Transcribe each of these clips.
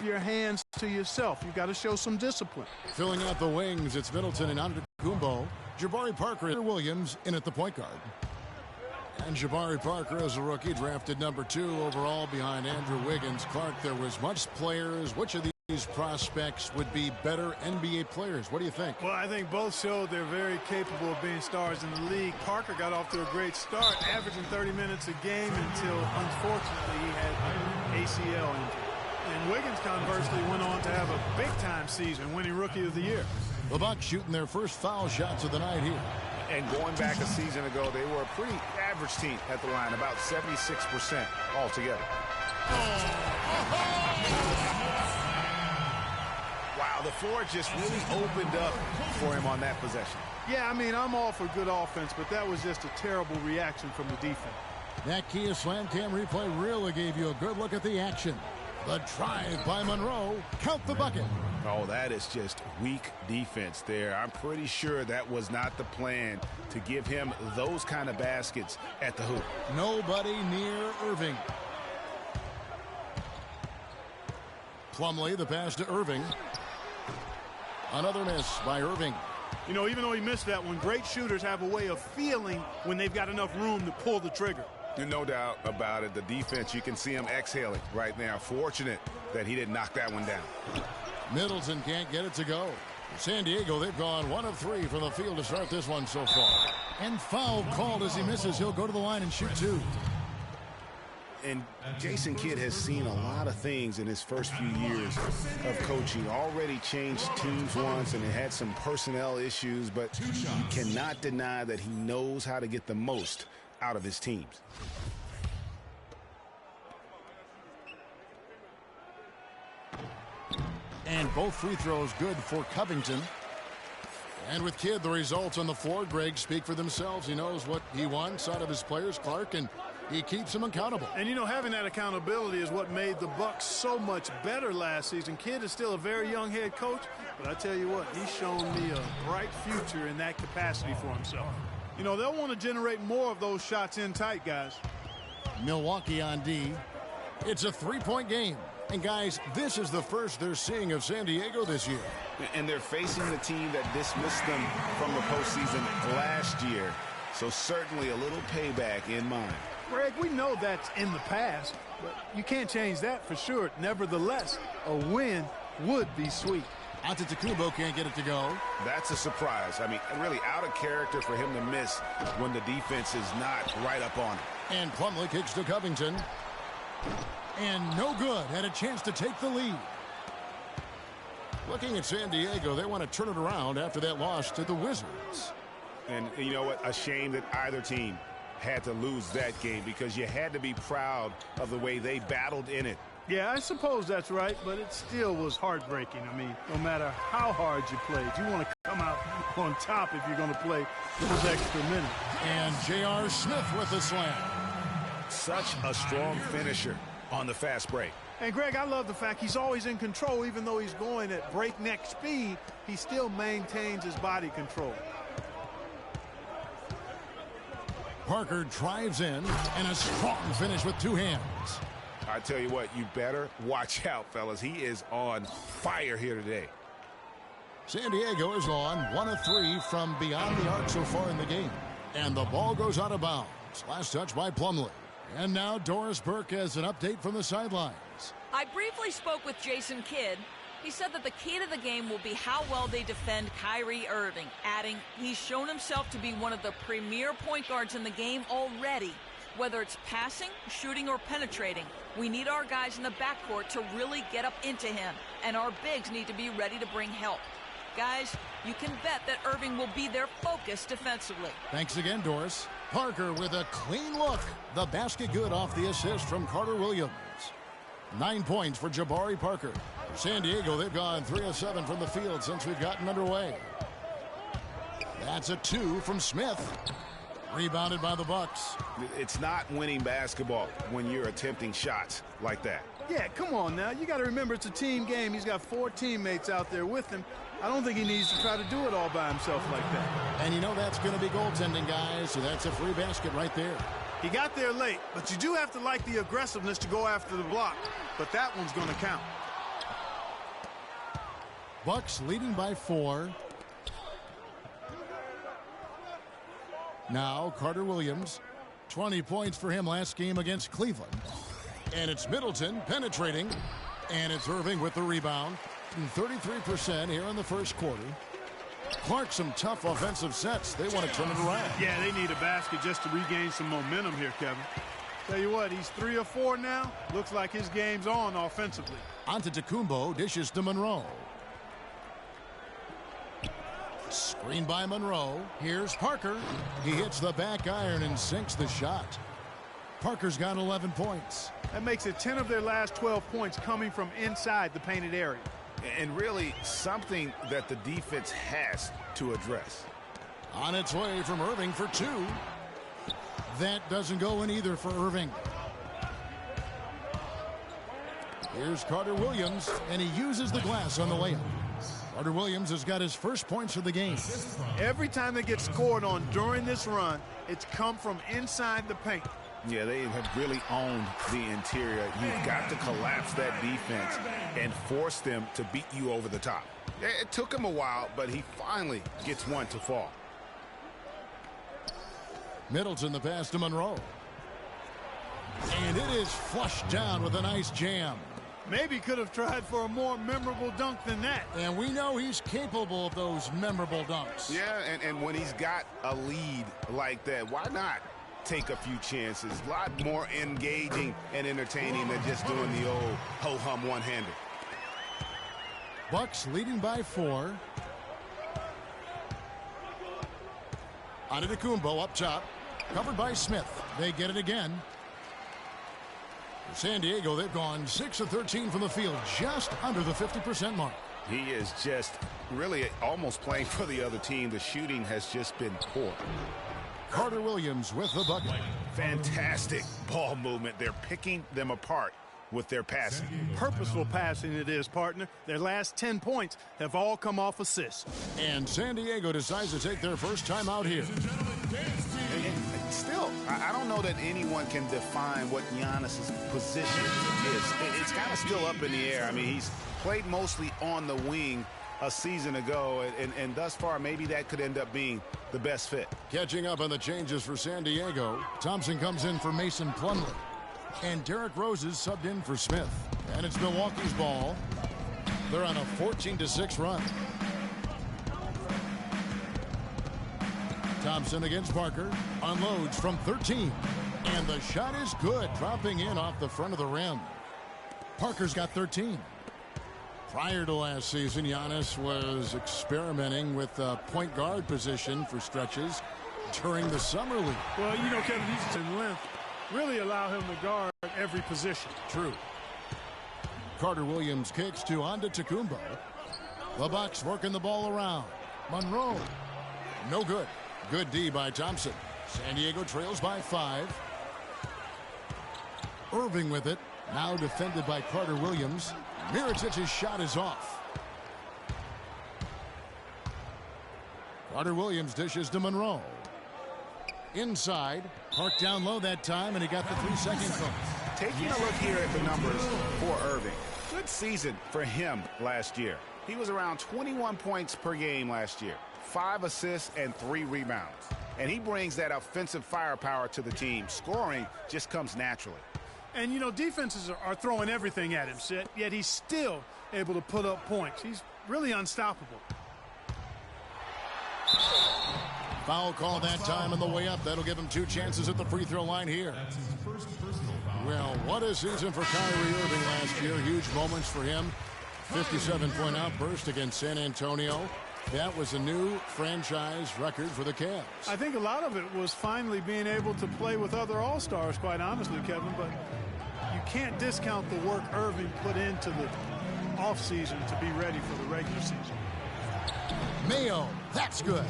your hands to yourself. You got to show some discipline. Filling out the wings, it's Middleton and Antetokounmpo. Jabari Parker and Williams in at the point guard. And Jabari Parker is a rookie, drafted number 2 overall behind Andrew Wiggins. Clark, there was much players. Which of these prospects would be better NBA players? What do you think? Well, I think both showed they're very capable of being stars in the league. Parker got off to a great start, averaging 30 minutes a game until, unfortunately, he had ACL injury. And Wiggins, conversely, went on to have a big-time season, winning Rookie of the Year. The Bucks shooting their first foul shots of the night here. And going back a season ago, they were a pretty average team at the line, about 76% altogether. Wow, the floor just really opened up for him on that possession. Yeah, I mean, I'm all for good offense, but that was just a terrible reaction from the defense. That Kia Slam Cam replay really gave you a good look at the action. The drive by Monroe. Count the bucket. Oh, that is just weak defense there. I'm pretty sure that was not the plan to give him those kind of baskets at the hoop. Nobody near Irving. Plumlee, the pass to Irving. Another miss by Irving. You know, even though he missed that one, great shooters have a way of feeling when they've got enough room to pull the trigger. No doubt about it. The defense, you can see him exhaling right now. Fortunate that he didn't knock that one down. Middleton can't get it to go. San Diego, they've gone 1 of 3 from the field to start this one so far. And foul called as he misses. He'll go to the line and shoot 2. And Jason Kidd has seen a lot of things in his first few years of coaching. Already changed teams once and had some personnel issues, but you cannot deny that he knows how to get the most out of his teams. And both free throws good for Covington. And with Kidd, the results on the floor, Greg, speak for themselves. He knows what he wants out of his players, Clark, and he keeps them accountable. And, you know, having that accountability is what made the Bucks so much better last season. Kidd is still a very young head coach, but I tell you what, he's shown me a bright future in that capacity for himself. You know, they'll want to generate more of those shots in tight, guys. Milwaukee on D. It's a 3-point game. And, guys, this is the first they're seeing of San Diego this year. And they're facing the team that dismissed them from the postseason last year. So certainly a little payback in mind. Greg, we know that's in the past, but you can't change that for sure. Nevertheless, a win would be sweet. Antetokounmpo can't get it to go. That's a surprise. I mean, really out of character for him to miss when the defense is not right up on him. And Plumlee kicks to Covington. And no good. Had a chance to take the lead. Looking at San Diego, they want to turn it around after that loss to the Wizards. And you know what? A shame that either team had to lose that game because you had to be proud of the way they battled in it. Yeah, I suppose that's right, but it still was heartbreaking. I mean, no matter how hard you played, you want to come out on top if you're going to play those extra minutes. And J.R. Smith with the slam. Such a strong finisher on the fast break. And, Greg, I love the fact he's always in control. Even though he's going at breakneck speed, he still maintains his body control. Parker drives in, and a strong finish with 2 hands. I tell you what, you better watch out, fellas. He is on fire here today. San Diego is on 1 of 3 from beyond the arc so far in the game. And the ball goes out of bounds. Last touch by Plumlee. And now Doris Burke has an update from the sidelines. I briefly spoke with Jason Kidd. He said that the key to the game will be how well they defend Kyrie Irving, adding he's shown himself to be one of the premier point guards in the game already. Whether it's passing, shooting, or penetrating, we need our guys in the backcourt to really get up into him, and our bigs need to be ready to bring help. Guys, you can bet that Irving will be their focus defensively. Thanks again, Doris. Parker with a clean look. The basket good off the assist from Carter Williams. 9 points for Jabari Parker. San Diego, they've gone 3 of 7 from the field since we've gotten underway. That's a 2 from Smith. Rebounded by the Bucks. It's not winning basketball when you're attempting shots like that. Yeah, come on now. You got to remember it's a team game. He's got 4 teammates out there with him. I don't think he needs to try to do it all by himself like that. And you know that's going to be goaltending, guys, so that's a free basket right there. He got there late, but you do have to like the aggressiveness to go after the block. But that one's going to count. Bucks leading by 4. Now Carter Williams. 20 points for him last game against Cleveland. And it's Middleton penetrating. And it's Irving with the rebound. 33% here in the first quarter. Clark, some tough offensive sets. They want to turn it around. Yeah, they need a basket just to regain some momentum here, Kevin. Tell you what, he's 3 of 4 now. Looks like his game's on offensively. Antetokounmpo dishes to Monroe. Screen by Monroe. Here's Parker. He hits the back iron and sinks the shot. Parker's got 11 points. That makes it 10 of their last 12 points coming from inside the painted area. And really something that the defense has to address. On its way from Irving for 2. That doesn't go in either for Irving. Here's Carter Williams, and he uses the glass on the layup. Carter Williams has got his first points of the game. Every time they get scored on during this run, it's come from inside the paint. Yeah, they have really owned the interior. You've got to collapse that defense and force them to beat you over the top. It took him a while, but he finally gets one to fall. Middleton the pass to Monroe. And it is flushed down with a nice jam. Maybe could have tried for a more memorable dunk than that. And we know he's capable of those memorable dunks. Yeah, and when he's got a lead like that, why not take a few chances? A lot more engaging and entertaining than just doing the old ho-hum one-hander. Bucks leading by 4. Antetokounmpo up top. Covered by Smith. They get it again. For San Diego, they've gone 6 of 13 from the field, just under the 50% mark. He is just really almost playing for the other team. The shooting has just been poor. Carter Williams with the bucket. Fantastic ball movement. They're picking them apart with their passing. Purposeful passing it is, partner. Their last 10 points have all come off assists. And San Diego decides to take their first time out here. And still, I don't know that anyone can define what Giannis's position is. It's kind of still up in the air. I mean, he's played mostly on the wing a season ago, and thus far, maybe that could end up being the best fit. Catching up on the changes for San Diego, Thompson comes in for Mason Plumlee. And Derrick Rose is subbed in for Smith. And it's Milwaukee's ball. They're on a 14-6 run. Thompson against Parker. Unloads from 13. And the shot is good, dropping in off the front of the rim. Parker's got 13. Prior to last season, Giannis was experimenting with the point guard position for stretches during the summer league. Well, you know, Kevin, he's in length. Really allow him to guard every position. True. Carter Williams kicks to Antetokounmpo. The Bucks working the ball around. Monroe. No good. Good D by Thompson. San Diego trails by 5. Irving with it. Now defended by Carter Williams. Mirotic's shot is off. Carter Williams dishes to Monroe. Inside. Parked down low that time, and he got the 3-second call. Taking a look here at the numbers for Irving. Good season for him last year. He was around 21 points per game last year. 5 assists and 3 rebounds. And he brings that offensive firepower to the team. Scoring just comes naturally. And, you know, defenses are throwing everything at him, yet he's still able to put up points. He's really unstoppable. Foul call that time on the way up. That'll give him 2 chances at the free throw line here. Well, what a season for Kyrie Irving last year. Huge moments for him. 57-point outburst against San Antonio. That was a new franchise record for the Cavs. I think a lot of it was finally being able to play with other All-Stars, quite honestly, Kevin. But you can't discount the work Irving put into the offseason to be ready for the regular season. Mayo, that's good.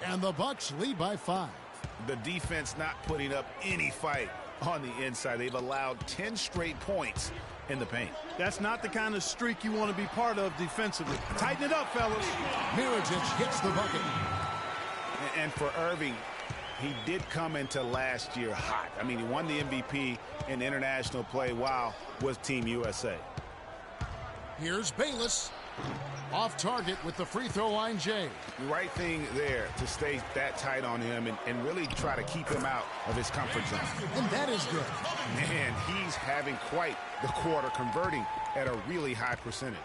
And the Bucks lead by 5. The defense not putting up any fight on the inside. They've allowed 10 straight points in the paint. That's not the kind of streak you want to be part of defensively. Tighten it up, fellas. Mirotic hits the bucket. And for Irving, he did come into last year hot. I mean, he won the MVP in international play while with Team USA. Here's Bayless. Off target with the free throw line, Jay. The right thing there to stay that tight on him and really try to keep him out of his comfort zone. And that is good. Man, he's having quite the quarter, converting at a really high percentage.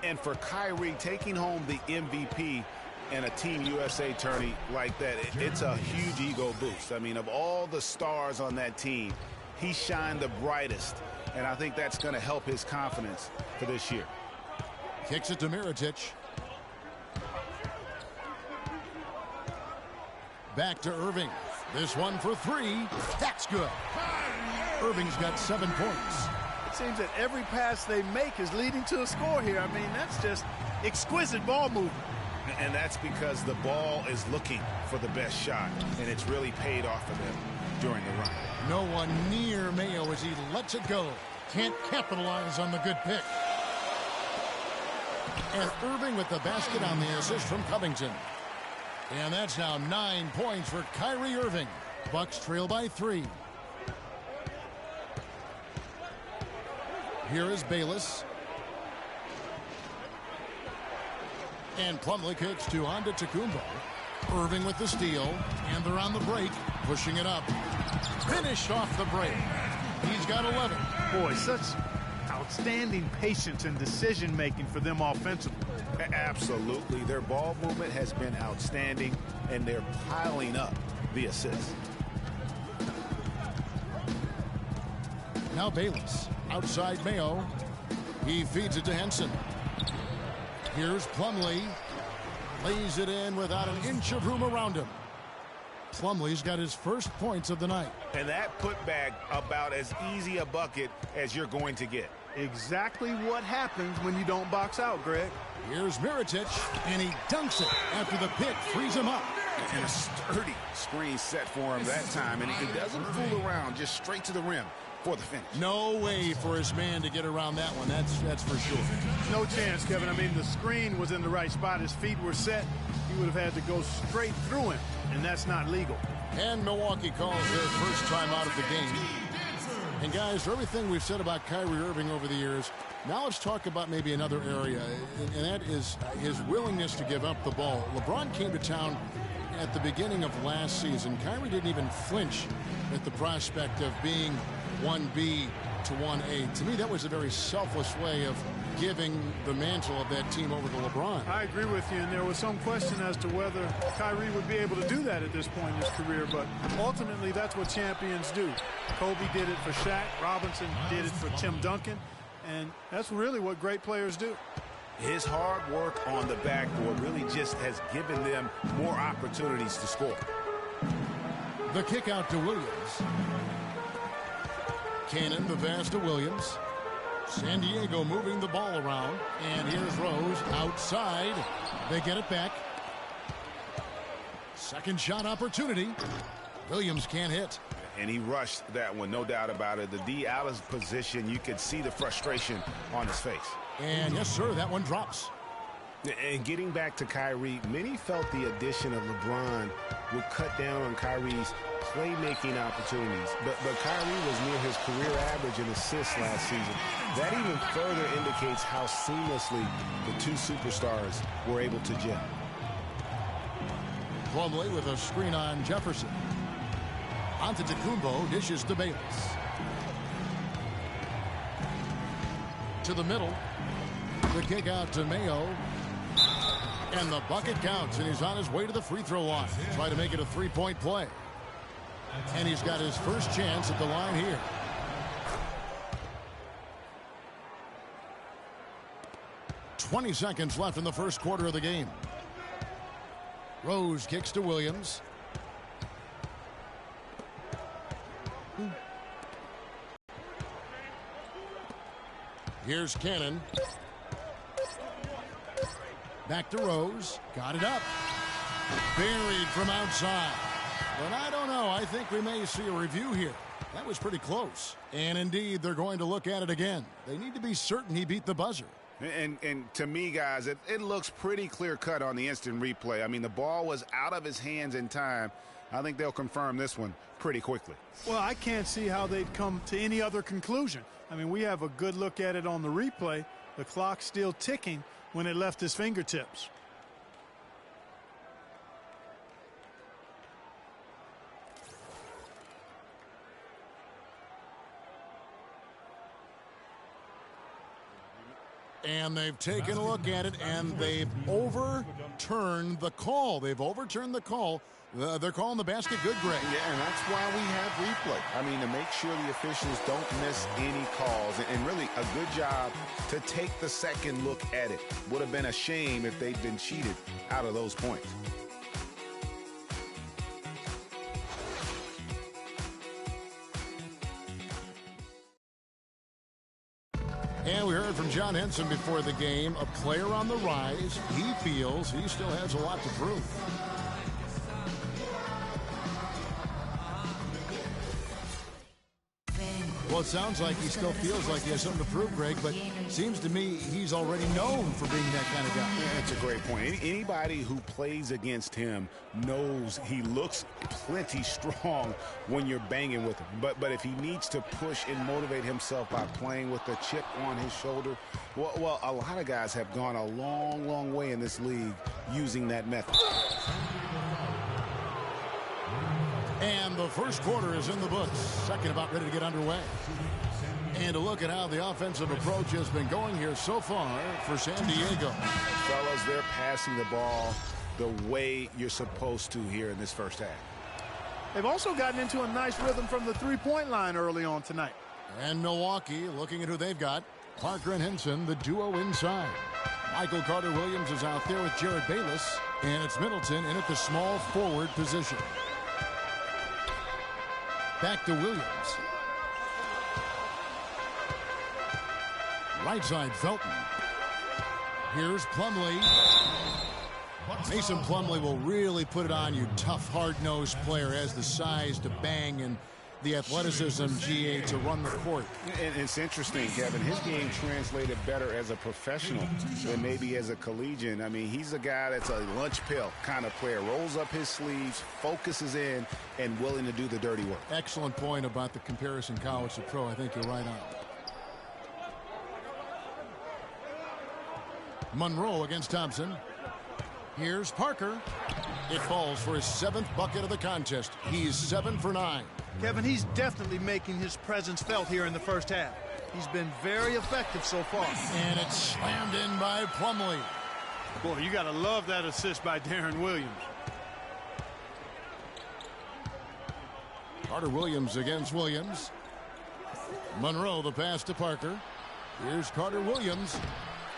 And for Kyrie, taking home the MVP and a Team USA tourney like that, it's a huge ego boost. I mean, of all the stars on that team, he shined the brightest, and I think that's going to help his confidence for this year. Kicks it to Mirotic. Back to Irving. This one for three. That's good. Irving's got 7 points. It seems that every pass they make is leading to a score here. I mean, that's just exquisite ball movement. And that's because the ball is looking for the best shot, and it's really paid off for them during the run. No one near Mayo as he lets it go. Can't capitalize on the good pick. And Irving with the basket on the assist from Covington. And that's now 9 points for Kyrie Irving. Bucks trail by 3. Here is Bayless. And Plumlee kicks to Antetokounmpo. Irving with the steal. And they're on the break. Pushing it up. Finished off the break. He's got 11. Boy, such outstanding patience and decision-making for them offensively. Absolutely. Their ball movement has been outstanding, and they're piling up the assists. Now Bayless. Outside Mayo. He feeds it to Henson. Here's Plumlee. Lays it in without an inch of room around him. Plumlee's got his first points of the night. And that putback about as easy a bucket as you're going to get. Exactly what happens when you don't box out, Greg. Here's Mirotic, and he dunks it after the pick frees him up. And a sturdy screen set for him that time, and he doesn't fool around, just straight to the rim for the finish. No way for his man to get around that one, that's for sure. No chance, Kevin. I mean, the screen was in the right spot. His feet were set. He would have had to go straight through him, and that's not legal. And Milwaukee calls their first time out of the game. And guys, for everything we've said about Kyrie Irving over the years, now let's talk about maybe another area, and that is his willingness to give up the ball. LeBron came to town at the beginning of last season. Kyrie didn't even flinch at the prospect of being 1B to 1A. To me, that was a very selfless way of giving the mantle of that team over to LeBron. I agree with you, and there was some question as to whether Kyrie would be able to do that at this point in his career, but ultimately that's what champions do. Kobe did it for Shaq, Robinson did it for Tim Duncan, and that's really what great players do. His hard work on the backboard really just has given them more opportunities to score. The kick out to Williams. Cannon, the pass to Williams. San Diego moving the ball around. And here's Rose outside. They get it back. Second shot opportunity. Williams can't hit. And he rushed that one, no doubt about it. The D out of position, you could see the frustration on his face. And yes, sir, that one drops. And getting back to Kyrie, many felt the addition of LeBron would cut down on Kyrie's playmaking opportunities. But Kyrie was near his career average in assists last season. That even further indicates how seamlessly the two superstars were able to gel. Plumlee with a screen on Jefferson. Antetokounmpo dishes to Bayless. To the middle. The kick out to Mayo. And the bucket counts, and he's on his way to the free throw line. Try to make it a three-point play. And he's got his first chance at the line here. "20 seconds left in the first quarter of the game. Rose kicks to Williams. Here's Cannon. Back to Rose. Got it up. Buried from outside. But I don't know. I think we may see a review here. That was pretty close. And indeed, they're going to look at it again. They need to be certain he beat the buzzer. And to me, guys, it looks pretty clear-cut on the instant replay. I mean, the ball was out of his hands in time. I think they'll confirm this one pretty quickly. Well, I can't see how they'd come to any other conclusion. I mean, we have a good look at it on the replay, The clock's still ticking when it left his fingertips. And they've taken a look at it, and they've overturned the call. They've overturned the call. They're calling the basket good, Greg. Yeah, and that's why we have replay. I mean, to make sure the officials don't miss any calls. And really, a good job to take the second look at it. Would have been a shame if they'd been cheated out of those points. And we heard from John Henson before the game, a player on the rise. He feels he still has a lot to prove. Well, it sounds like he still feels like he has something to prove, Greg, but seems to me he's already known for being that kind of guy. Yeah, that's a great point. Anybody who plays against him knows he looks plenty strong when you're banging with him. But if he needs to push and motivate himself by playing with a chip on his shoulder, well, a lot of guys have gone a long, long way in this league using that method. And the first quarter is in the books. Second about ready to get underway. And a look at how the offensive approach has been going here so far for San Diego. Fellas, they're passing the ball the way you're supposed to here in this first half. They've also gotten into a nice rhythm from the three-point line early on tonight. And Milwaukee, looking at who they've got. Parker and Henson, the duo inside. Michael Carter-Williams is out there with Jared Bayless. And it's Middleton in at the small forward position. Back to Williams. Right side, Felton. Here's Plumlee. Mason Plumlee will really put it on you. Tough, hard-nosed player, has the size to bang and the athleticism, GA, to run the court. And it's interesting, Kevin. His game translated better as a professional than maybe as a collegiate. I mean, he's a guy that's a lunch pill kind of player. Rolls up his sleeves, focuses in, and willing to do the dirty work. Excellent point about the comparison college to pro. I think you're right on. Monroe against Thompson. Here's Parker. It falls for his 7th bucket of the contest. He's 7 for 9. Kevin, he's definitely making his presence felt here in the first half. He's been very effective so far. And it's slammed in by Plumlee. Boy, you got to love that assist by Darren Williams. Carter-Williams against Williams. Monroe, the pass to Parker. Here's Carter-Williams.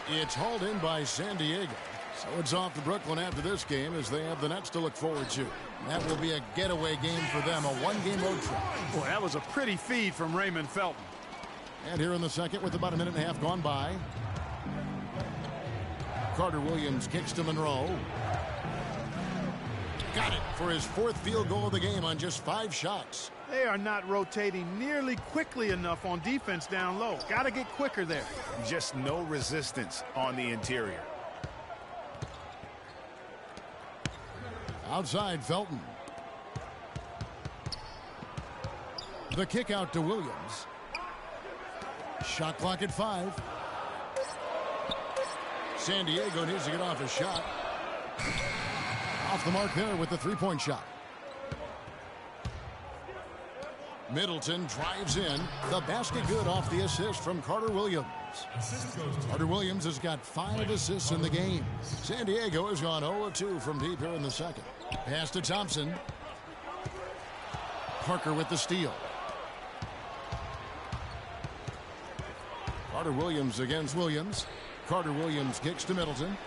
It's hauled in by San Diego. So it's off to Brooklyn after this game as they have the Nets to look forward to. That will be a getaway game for them, a one-game road trip. Boy, that was a pretty feed from Raymond Felton. And here in the second with about a minute and a half gone by. Carter-Williams kicks to Monroe. Got it for his 4th field goal of the game on just 5 shots. They are not rotating nearly quickly enough on defense down low. Got to get quicker there. Just no resistance on the interior. Outside, Felton. The kick out to Williams. Shot clock at 5. San Diego needs to get off a shot. Off the mark there with the 3-point shot. Middleton drives in. The basket good off the assist from Carter-Williams. Carter-Williams has got 5 assists in the game. San Diego has gone 0-2 from deep here in the second. Pass to Thompson. Parker with the steal. Carter-Williams against Williams. Carter-Williams kicks to Middleton.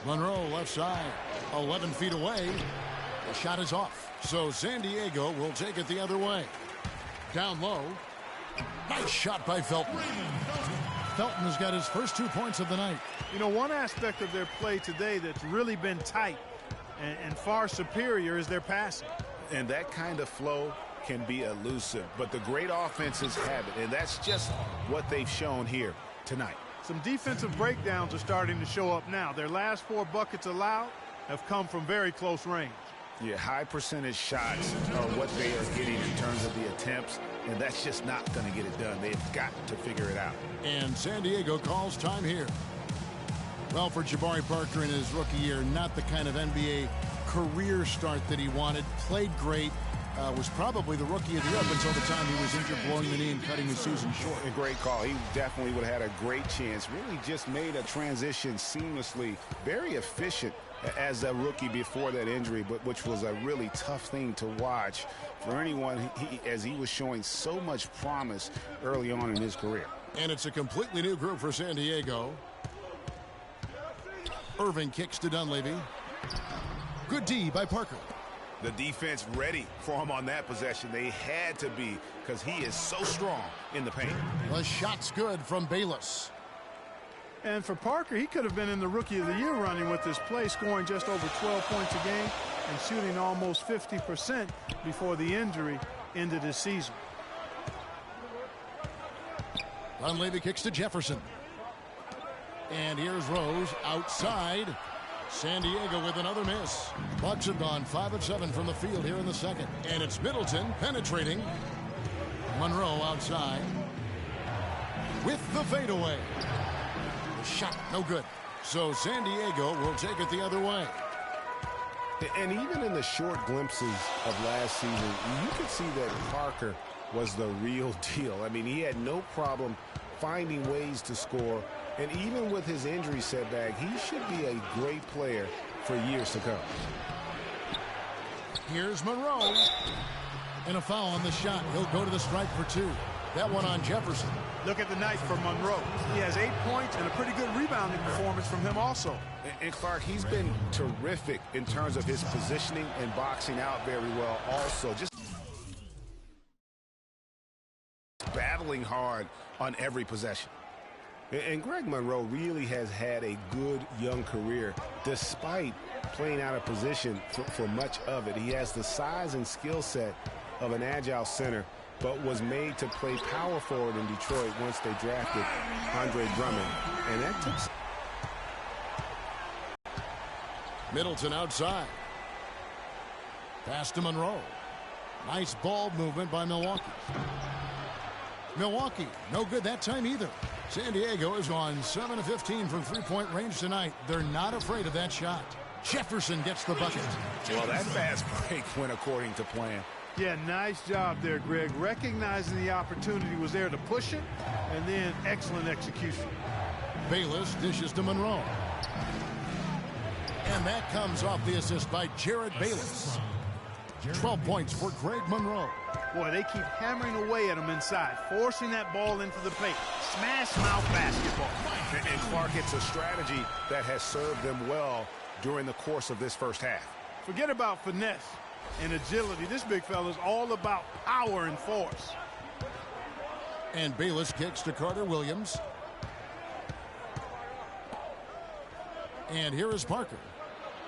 Monroe left side. 11 feet away. The shot is off. So San Diego will take it the other way. Down low. Nice shot by Felton. Felton has got his first 2 points of the night. You know, one aspect of their play today that's really been tight and far superior is their passing. And that kind of flow can be elusive, but the great offenses have it, and that's just what they've shown here tonight. Some defensive breakdowns are starting to show up now. Their last 4 buckets allowed have come from very close range. Yeah, high percentage shots are what they are getting in terms of the attempts, and that's just not going to get it done. They've got to figure it out. And San Diego calls time here. Well, for Jabari Parker in his rookie year, not the kind of NBA career start that he wanted. Played great. Was probably the rookie of the year up until the time he was injured, blowing the knee and cutting his season short. A great call. He definitely would have had a great chance. Really just made a transition seamlessly. Very efficient as a rookie before that injury, but which was a really tough thing to watch for anyone as he was showing so much promise early on in his career. And it's a completely new group for San Diego. Irving kicks to Dunleavy. Good D by Parker. The defense ready for him on that possession. They had to be, because he is so strong in the paint. The shot's good from Bayless. And for Parker, he could have been in the Rookie of the Year running with this play, scoring just over 12 points a game and shooting almost 50% before the injury ended his season. Dunleavy kicks to Jefferson. And here's Rose outside. San Diego with another miss. Bucks have gone 5 of 7 from the field here in the second. And it's Middleton penetrating. Monroe outside. With the fadeaway. The shot no good. So San Diego will take it the other way. And even in the short glimpses of last season, you could see that Parker was the real deal. I mean, he had no problem finding ways to score. And even with his injury setback, he should be a great player for years to come. Here's Monroe. And a foul on the shot. He'll go to the stripe for 2. That one on Jefferson. Look at the night for Monroe. He has 8 points and a pretty good rebounding performance from him also. And Clark, he's been terrific in terms of his positioning and boxing out very well also. Just battling hard on every possession. And Greg Monroe really has had a good young career despite playing out of position for much of it. He has the size and skill set of an agile center, but was made to play power forward in Detroit once they drafted Andre Drummond. And that took... Middleton outside. Pass to Monroe. Nice ball movement by Milwaukee. Milwaukee, no good that time either. San Diego has gone 7 of 15 from three-point range tonight. They're not afraid of that shot. Jefferson gets the bucket. Well, that fast break went according to plan. Yeah, nice job there, Greg. Recognizing the opportunity was there to push it, and then excellent execution. Bayless dishes to Monroe. And that comes off the assist by Jared Bayless. 12 points for Greg Monroe. Boy, they keep hammering away at him inside, forcing that ball into the paint. Smash mouth basketball. And Clark, it's a strategy that has served them well during the course of this first half. Forget about finesse and agility. This big fella is all about power and force. And Bayless kicks to Carter Williams. And here is Parker.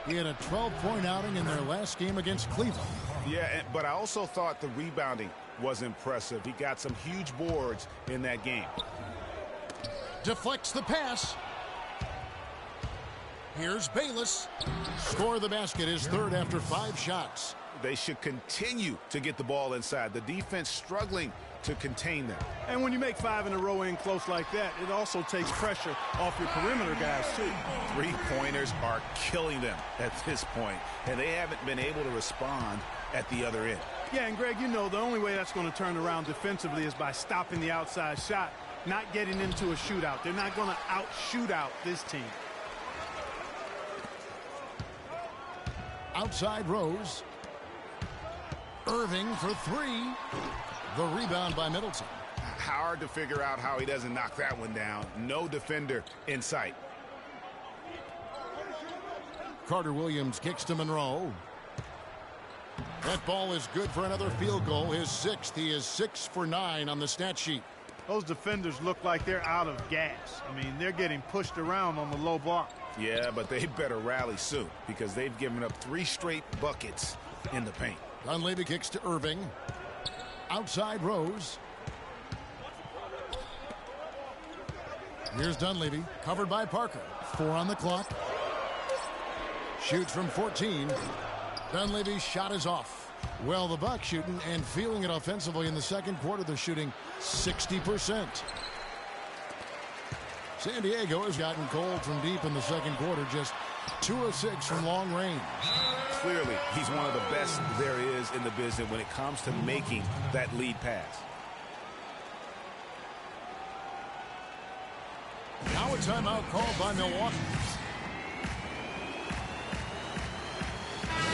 He had a 12-point outing in their last game against Cleveland. Yeah, but I also thought the rebounding was impressive. He got some huge boards in that game. Deflects the pass. Here's Bayless. Score the basket, his third after 5 shots. They should continue to get the ball inside. The defense struggling to contain them. And when you make 5 in a row in close like that, it also takes pressure off your perimeter guys, too. Three-pointers are killing them at this point, and they haven't been able to respond at the other end. Yeah, and Greg, you know, the only way that's going to turn around defensively is by stopping the outside shot, not getting into a shootout. They're not going to out-shootout this team. Outside Rose. Irving for 3. The rebound by Middleton. Hard to figure out how he doesn't knock that one down. No defender in sight. Carter Williams kicks to Monroe. That ball is good for another field goal, his 6th. He is 6 for 9 on the stat sheet. Those defenders look like they're out of gas. I mean, they're getting pushed around on the low block. Yeah, but they better rally soon because they've given up 3 straight buckets in the paint. Dunleavy kicks to Irving. Outside Rose. Here's Dunleavy, covered by Parker. 4 on the clock. Shoots from 14. Dunleavy's shot is off. Well, the Bucks shooting and feeling it offensively in the second quarter. They're shooting 60%. San Diego has gotten cold from deep in the second quarter, just 2 of 6 from long range. Clearly, he's one of the best there is in the business when it comes to making that lead pass. Now a timeout called by Milwaukee.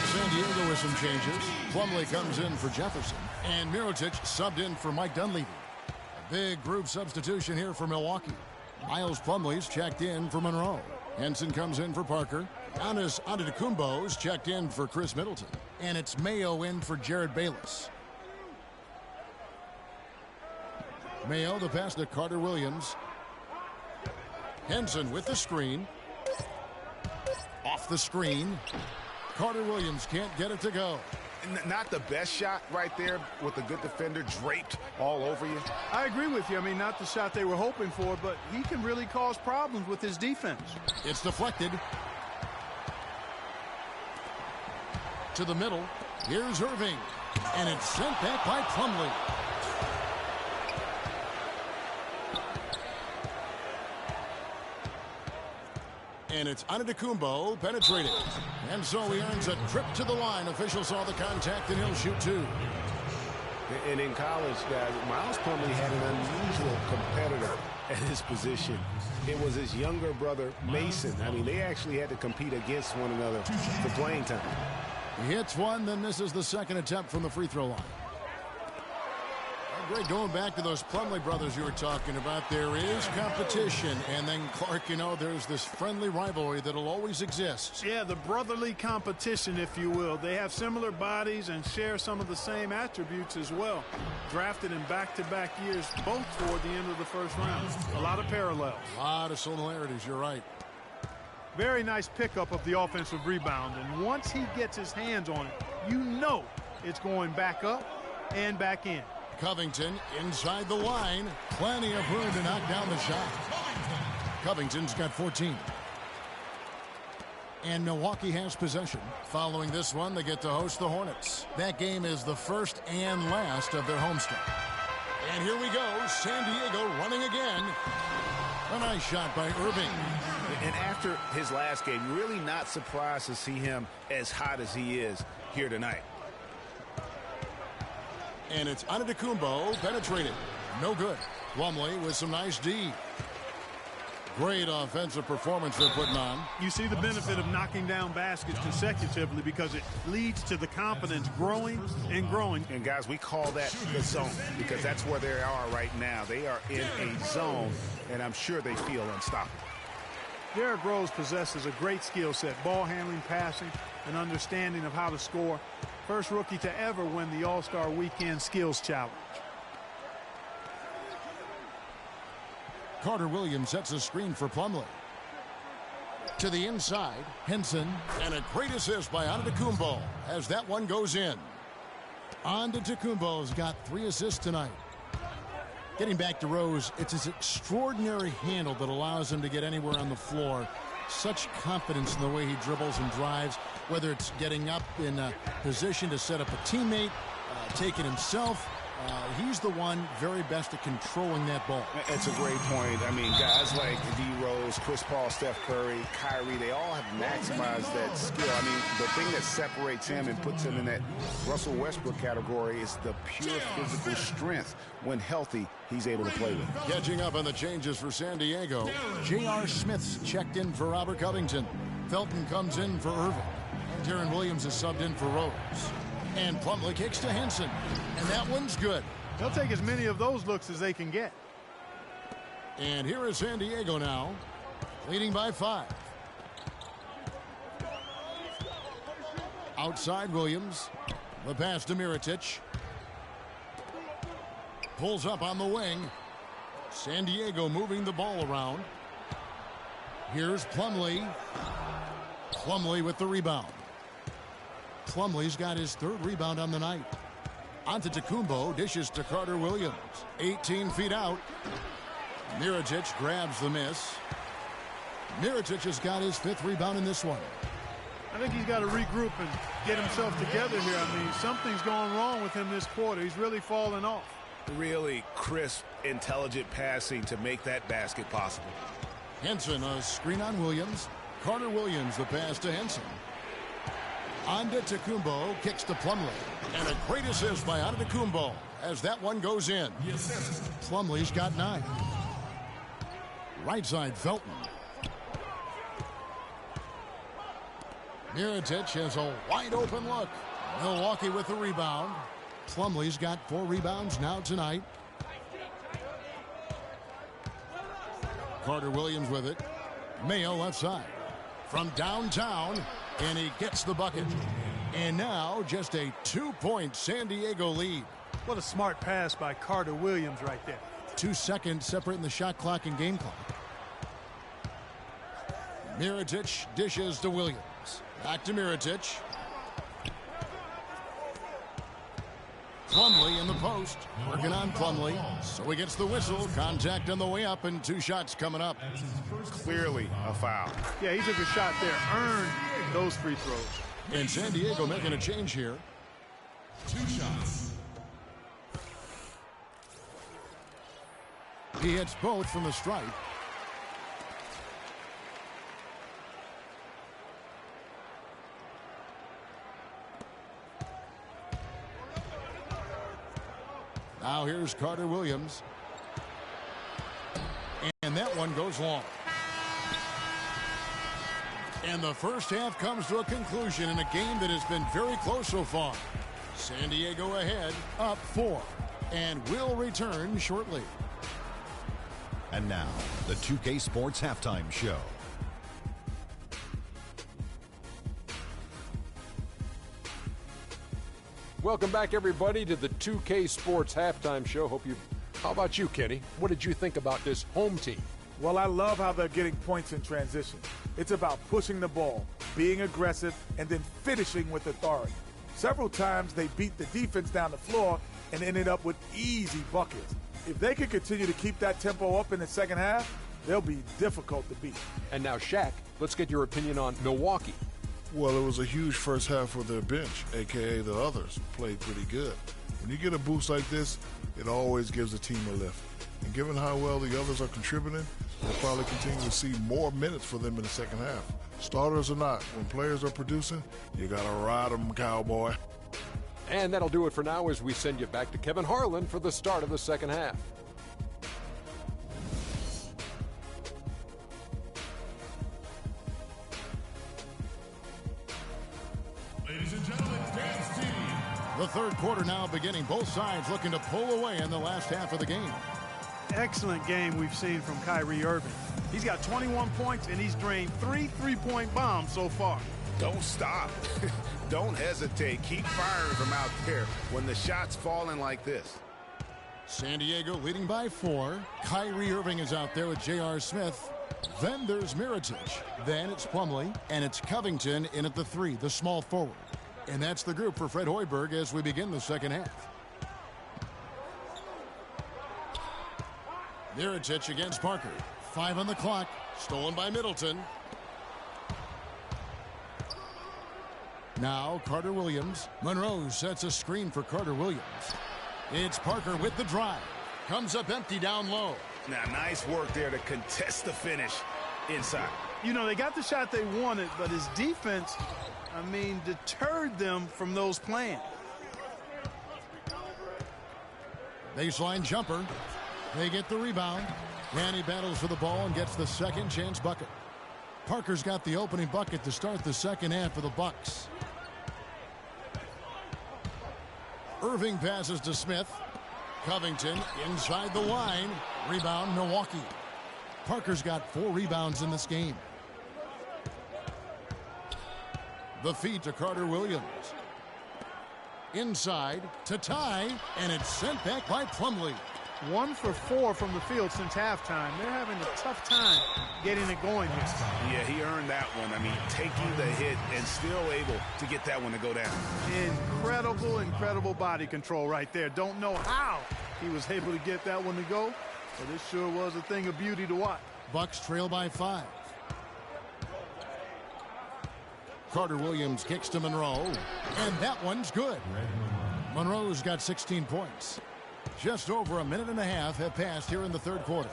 San Diego with some changes. Plumlee comes in for Jefferson, and Mirotic subbed in for Mike Dunleavy. A big group substitution here for Milwaukee. Miles Plumlee's checked in for Monroe. Henson comes in for Parker. Giannis Antetokounmpo's checked in for Chris Middleton. And it's Mayo in for Jared Bayless. Mayo, the pass to Carter Williams. Henson with the screen. Off the screen. Carter Williams can't get it to go. Not the best shot right there with a good defender draped all over you. I agree with you. I mean, not the shot they were hoping for, but he can really cause problems with his defense. It's deflected. To the middle. Here's Irving. And it's sent back by Plumlee. And it's Antetokounmpo penetrating. And so he earns a trip to the line. Officials saw the contact, and he'll shoot 2. And in college, guys, Miles Plumlee had an unusual competitor at his position. It was his younger brother, Mason. I mean, they actually had to compete against one another for playing time. He hits one, then misses the second attempt from the free throw line. Great, going back to those Plumlee brothers you were talking about, there is competition. And then, Clark, you know, there's this friendly rivalry that'll always exist. Yeah, the brotherly competition, if you will. They have similar bodies and share some of the same attributes as well. Drafted in back-to-back years, both toward the end of the first round. A lot of parallels. A lot of similarities, you're right. Very nice pickup of the offensive rebound. And once he gets his hands on it, you know it's going back up and back in. Covington inside the line. Plenty of room to knock down the shot. Covington's got 14. And Milwaukee has possession. Following this one, they get to host the Hornets. That game is the first and last of their homestand. And here we go. San Diego running again. A nice shot by Irving. And after his last game, really not surprised to see him as hot as he is here tonight. And it's Antetokounmpo penetrated. No good. Plumlee with some nice D. Great offensive performance they're putting on. You see the benefit of knocking down baskets consecutively because it leads to the confidence growing and growing. And, guys, we call that the zone because that's where they are right now. They are in a zone, and I'm sure they feel unstoppable. Derrick Rose possesses a great skill set, ball handling, passing, and understanding of how to score. First rookie to ever win the All-Star Weekend Skills Challenge. Carter Williams sets a screen for Plumlee. To the inside, Henson, and a great assist by Antetokounmpo as that one goes in. Antetokounmpo's got 3 assists tonight. Getting back to Rose, it's his extraordinary handle that allows him to get anywhere on the floor. Such confidence in the way he dribbles and drives, whether it's getting up in a position to set up a teammate, taking himself. He's the one very best at controlling that ball. That's a great point. I mean, guys like D. Rose, Chris Paul, Steph Curry, Kyrie, they all have maximized that skill. I mean, the thing that separates him and puts him in that Russell Westbrook category is the pure physical strength. When healthy, he's able to play with. Catching up on the changes for San Diego, J.R. Smith's checked in for Robert Covington. Felton comes in for Irving. Darren Williams is subbed in for Rose. And Plumlee kicks to Henson. And that one's good. They'll take as many of those looks as they can get. And here is San Diego now, leading by 5. Outside Williams. The pass to Mirotic. Pulls up on the wing. San Diego moving the ball around. Here's Plumlee. Plumlee with the rebound. Plumlee's got his 3rd rebound on the night. Antetokounmpo dishes to Carter Williams. 18 feet out. Mirotic grabs the miss. Mirotic has got his 5th rebound in this one. I think he's got to regroup and get himself together here. I mean, something's going wrong with him this quarter. He's really falling off. Really crisp, intelligent passing to make that basket possible. Henson, a screen on Williams. Carter Williams, the pass to Henson. Antetokounmpo kicks to Plumlee. And a great assist by Antetokounmpo as that one goes in. Plumlee's got 9. Right side, Felton. Mirotic has a wide open look. Milwaukee with the rebound. Plumlee's got 4 rebounds now tonight. Carter Williams with it. Mayo left side. From downtown, and he gets the bucket. And now just a 2-point San Diego lead. What a smart pass by Carter Williams right there. 2 seconds separating the shot clock and game clock. Mirotic dishes to Williams. Back to Mirotic. Plumlee in the post. Working on Plumlee. So he gets the whistle. Contact on the way up and 2 shots coming up. Clearly a foul. Yeah, he took a shot there. Earned those free throws. And San Diego making a change here. 2 shots. He hits both from the stripe. Now here's Carter Williams. And that one goes long. And the first half comes to a conclusion in a game that has been very close so far. San Diego ahead, up 4. And will return shortly. And now, the 2K Sports Halftime Show. Welcome back, everybody, to the 2K Sports Halftime Show. How about you, Kenny? What did you think about this home team? Well, I love how they're getting points in transition. It's about pushing the ball, being aggressive, and then finishing with authority. Several times they beat the defense down the floor and ended up with easy buckets. If they can continue to keep that tempo up in the second half, they'll be difficult to beat. And now, Shaq, let's get your opinion on Milwaukee. Well, it was a huge first half for their bench, a.k.a. the others, played pretty good. When you get a boost like this, it always gives the team a lift. And given how well the others are contributing, we'll probably continue to see more minutes for them in the second half. Starters or not, when players are producing, you got to ride them, cowboy. And that'll do it for now as we send you back to Kevin Harlan for the start of the second half. Ladies and gentlemen, dance team. The third quarter now beginning. Both sides looking to pull away in the last half of the game. Excellent game we've seen from Kyrie Irving. He's got 21 points, and he's drained 3 3-point bombs so far. Don't stop. Don't hesitate. Keep firing from out there when the shot's falling like this. San Diego leading by 4. Kyrie Irving is out there with J.R. Smith. Then there's Mirotic. Then it's Plumlee. And it's Covington in at the 3, the small forward. And that's the group for Fred Hoiberg as we begin the second half. Mirotic against Parker. 5 on the clock. Stolen by Middleton. Now Carter Williams. Monroe sets a screen for Carter Williams. It's Parker with the drive. Comes up empty down low. Now, nice work there to contest the finish inside. You know, they got the shot they wanted, but his defense, deterred them from those plans. Baseline jumper. They get the rebound. And he battles for the ball and gets the second chance bucket. Parker's got the opening bucket to start the second half for the Bucks. Irving passes to Smith. Covington inside the line. Rebound, Milwaukee. Parker's got 4 rebounds in this game. The feed to Carter Williams. Inside to tie, and it's sent back by Plumlee. 1 for 4 from the field since halftime. They're having a tough time getting it going here. Yeah, he earned that one. Taking the hit and still able to get that one to go down. Incredible body control right there. Don't know how he was able to get that one to go, but it sure was a thing of beauty to watch. Bucks trail by 5. Carter Williams kicks to Monroe, and that one's good. Monroe's got 16 points. Just over a minute and a half have passed here in the third quarter.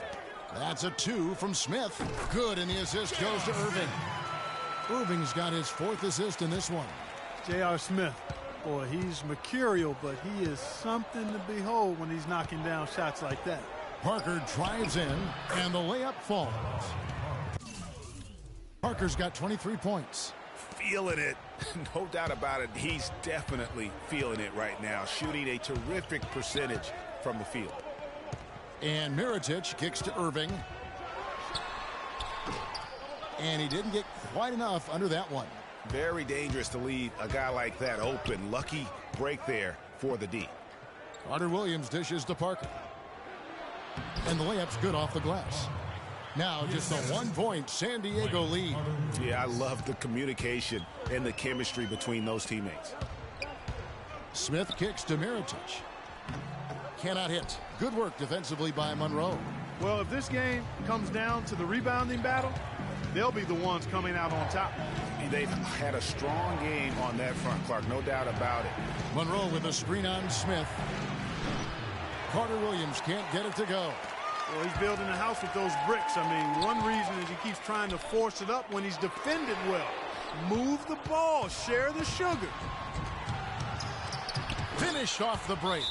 That's a 2 from Smith. Good, and the assist goes to Irving. Irving's got his 4th assist in this one. J.R. Smith, boy, he's mercurial, but he is something to behold when he's knocking down shots like that. Parker drives in, and the layup falls. Parker's got 23 points. Feeling it. No doubt about it. He's definitely feeling it right now. Shooting a terrific percentage from the field. And Mirotic kicks to Irving. And he didn't get quite enough under that one. Very dangerous to leave a guy like that open. Lucky break there for the D. Carter Williams dishes to Parker. And the layup's good off the glass. Now just a 1-point San Diego lead. Yeah, I love the communication and the chemistry between those teammates. Smith kicks to Mirotic. Cannot hit. Good work defensively by Monroe. Well, if this game comes down to the rebounding battle, they'll be the ones coming out on top. They've had a strong game on that front, Clark. No doubt about it. Monroe with a screen on Smith. Carter Williams can't get it to go. Well, he's building a house with those bricks. I mean, one reason is he keeps trying to force it up when he's defended well. Move the ball. Share the sugar. Finished off the break.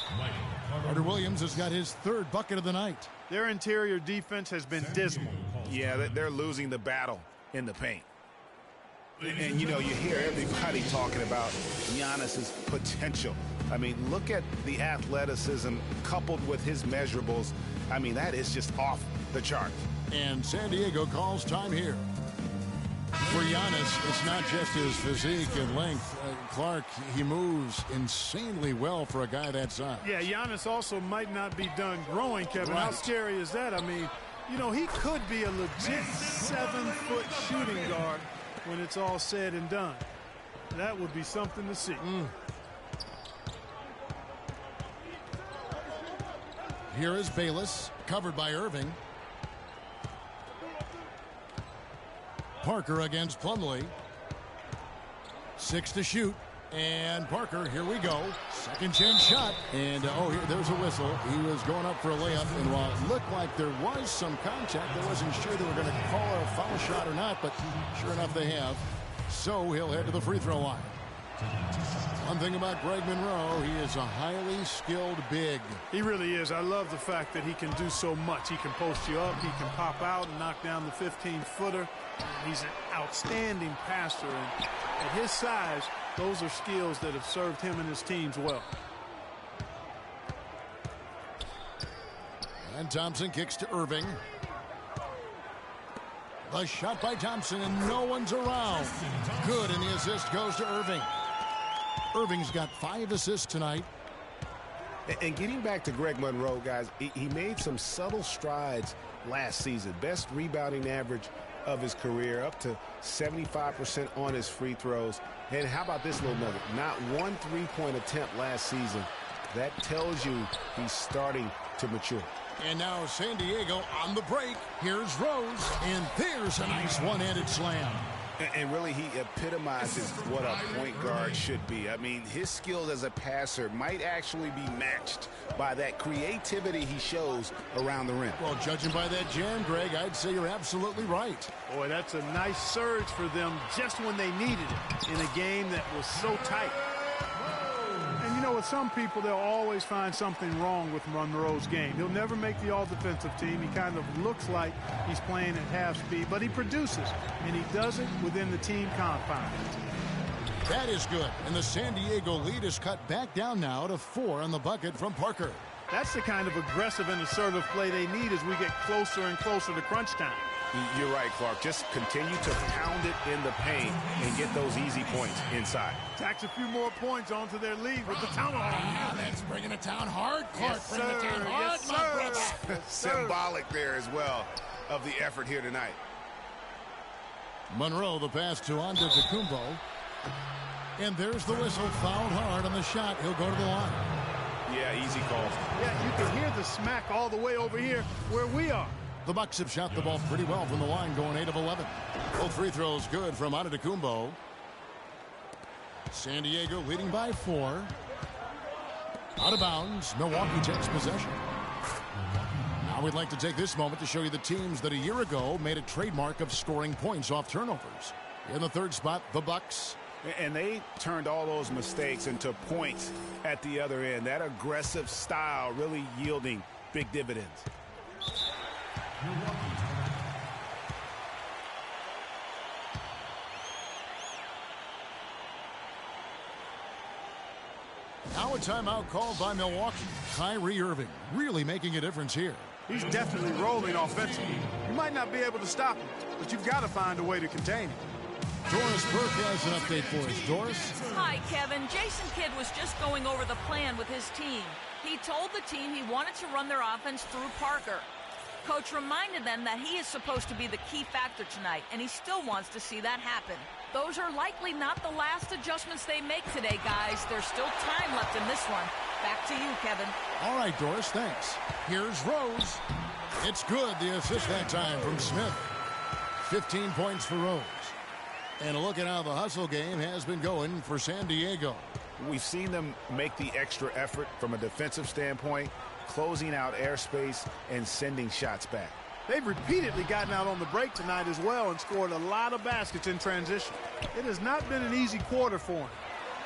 Carter Williams has got his 3rd bucket of the night. Their interior defense has been dismal. Yeah, they're losing the battle in the paint. And, you know, you hear everybody talking about Giannis's potential. I mean, look at the athleticism coupled with his measurables. I mean, that is just off the chart. And San Diego calls time here. For Giannis, it's not just his physique and length. Clark, he moves insanely well for a guy that size. Yeah, Giannis also might not be done growing, Kevin. Right. How scary is that? I mean, you know, he could be a legit 7-foot shooting guard when it's all said and done. That would be something to see. Here is Bayless, covered by Irving. Parker against Plumlee. 6 to shoot. And Parker, here we go. Second chance shot. And, there's a whistle. He was going up for a layup. And while it looked like there was some contact, I wasn't sure they were going to call a foul shot or not. But sure enough, they have. So he'll head to the free throw line. One thing about Greg Monroe, he is a highly skilled big. He really is. I love the fact that he can do so much. He can post you up. He can pop out and knock down the 15-footer. He's an outstanding passer. And at his size, those are skills that have served him and his teams well. And Thompson kicks to Irving. The shot by Thompson, and no one's around. Good, and the assist goes to Irving. Irving's got 5 assists tonight. And getting back to Greg Monroe, guys, he made some subtle strides last season. Best rebounding average of his career, up to 75% on his free throws. And how about this little nugget? Not one three-point attempt last season. That tells you he's starting to mature. And now San Diego on the break. Here's Rose, and there's a nice one-handed slam. And really, he epitomizes what a point guard should be. I mean, his skills as a passer might actually be matched by that creativity he shows around the rim. Well, judging by that jam, Greg, I'd say you're absolutely right. Boy, that's a nice surge for them just when they needed it in a game that was so tight. And, you know, with some people, they'll always find something wrong with Monroe's game. He'll never make the all-defensive team. He kind of looks like he's playing at half speed, but he produces, and he does it within the team confines. That is good, and the San Diego lead is cut back down now to 4 on the bucket from Parker. That's the kind of aggressive and assertive play they need as we get closer and closer to crunch time. You're right, Clark. Just continue to pound it in the paint and get those easy points inside. Tacks a few more points onto their lead with the tomahawk. That's bringing it down hard, Clark. Yes, bringing it down hard, yes, my brother. Yes, Symbolic there as well of the effort here tonight. Monroe, the pass to Antetokounmpo. And there's the whistle. Fouled hard on the shot. He'll go to the line. Yeah, easy call. Yeah, you can hear the smack all the way over here where we are. The Bucks have shot the ball pretty well from the line, going 8 of 11. Both free throws good from Antetokounmpo. San Diego leading by 4. Out of bounds. Milwaukee takes possession. Now we'd like to take this moment to show you the teams that a year ago made a trademark of scoring points off turnovers. In the third spot, the Bucks. And they turned all those mistakes into points at the other end. That aggressive style really yielding big dividends. Now a timeout called by Milwaukee. Kyrie Irving really making a difference here. He's definitely rolling offensively. You might not be able to stop him, but you've got to find a way to contain him. Doris Burke has an update for us. Doris? Hi, Kevin. Jason Kidd was just going over the plan with his team. He told the team he wanted to run their offense through Parker. Coach reminded them that he is supposed to be the key factor tonight, and he still wants to see that happen. Those are likely not the last adjustments they make today, guys. There's still time left in this one. Back to you, Kevin. All right, Doris, thanks. Here's Rose. It's good, the assist that time from Smith. 15 points for Rose. And a look at how the hustle game has been going for San Diego. We've seen them make the extra effort from a defensive standpoint, closing out airspace and sending shots back. They've repeatedly gotten out on the break tonight as well and scored a lot of baskets in transition. It has not been an easy quarter for them,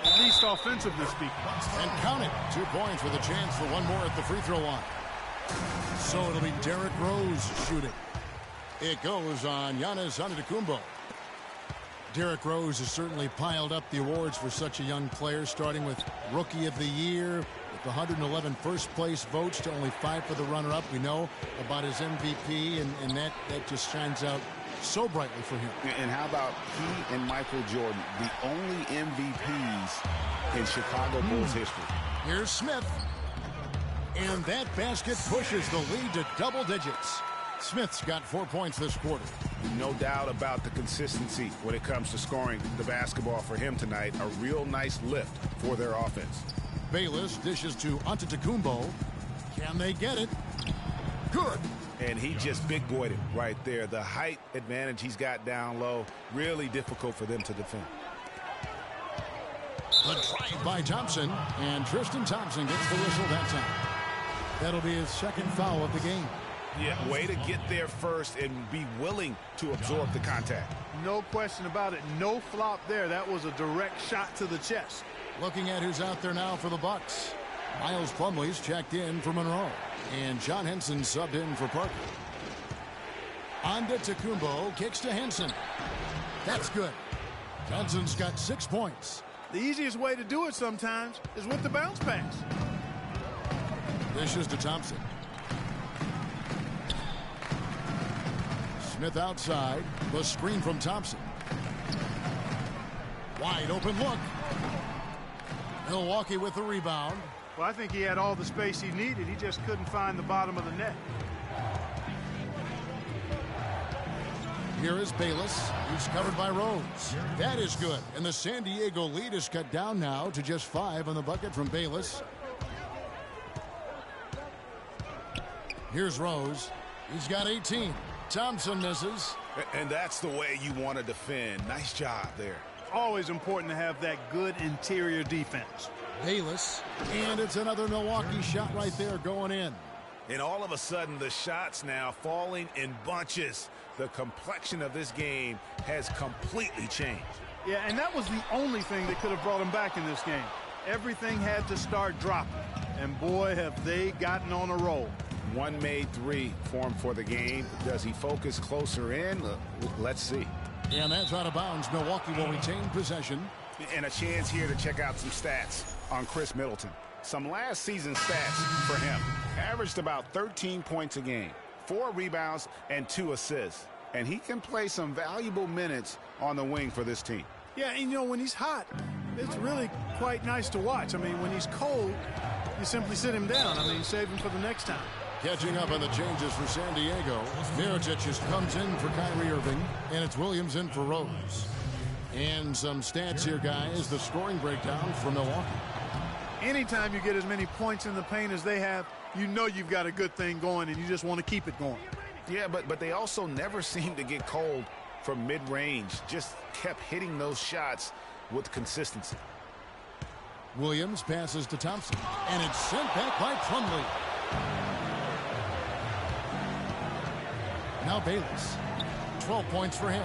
at least offensively speaking. And count it. 2 points with a chance for one more at the free throw line. So it'll be Derrick Rose shooting. It goes on Giannis Antetokounmpo. Derrick Rose has certainly piled up the awards for such a young player, starting with Rookie of the Year, with 111 first-place votes to only 5 for the runner-up. We know about his MVP, and that just shines out so brightly for him. And how about he and Michael Jordan, the only MVPs in Chicago Bulls history? Here's Smith. And that basket pushes the lead to double digits. Smith's got 4 points this quarter. No doubt about the consistency when it comes to scoring the basketball for him tonight. A real nice lift for their offense. Bayless dishes to Antetokounmpo. Can they get it? Good. And he just big boyed it right there. The height advantage he's got down low, really difficult for them to defend. The drive by Thompson, and Tristan Thompson gets the whistle that time. That'll be his second foul of the game. Yeah, way to get there first and be willing to absorb the contact. No question about it. No flop there. That was a direct shot to the chest. Looking at who's out there now for the Bucks. Miles Plumlee's checked in for Monroe. And John Henson subbed in for Parker. Antetokounmpo kicks to Henson. That's good. Johnson's got 6 points. The easiest way to do it sometimes is with the bounce pass. Dishes to Thompson. Smith outside. The screen from Thompson. Wide open look. Milwaukee with the rebound. Well, I think he had all the space he needed. He just couldn't find the bottom of the net. Here is Bayless. He's covered by Rose. That is good. And the San Diego lead is cut down now to just 5 on the bucket from Bayless. Here's Rose. He's got 18. Thompson misses. And that's the way you want to defend. Nice job there. Always important to have that good interior defense. Bayless. And it's another Milwaukee shot right there going in. And all of a sudden, the shots now falling in bunches. The complexion of this game has completely changed. Yeah, and that was the only thing that could have brought him back in this game. Everything had to start dropping. And boy, have they gotten on a roll. One made 3 for him for the game. Does he focus closer in? Let's see. And that's out of bounds. Milwaukee will retain possession. And a chance here to check out some stats on Chris Middleton. Some last season stats for him. Averaged about 13 points a game, 4 rebounds, and 2 assists. And he can play some valuable minutes on the wing for this team. Yeah, and you know, when he's hot, it's really quite nice to watch. I mean, when he's cold, you simply sit him down. I mean, save him for the next time. Catching up on the changes for San Diego. Mirotic just comes in for Kyrie Irving, and it's Williams in for Rose. And some stats here, guys. The scoring breakdown for Milwaukee. Anytime you get as many points in the paint as they have, you know you've got a good thing going, and you just want to keep it going. Yeah, but they also never seem to get cold from mid-range. Just kept hitting those shots with consistency. Williams passes to Thompson, and it's sent back by Plumlee. Now Bayless. 12 points for him.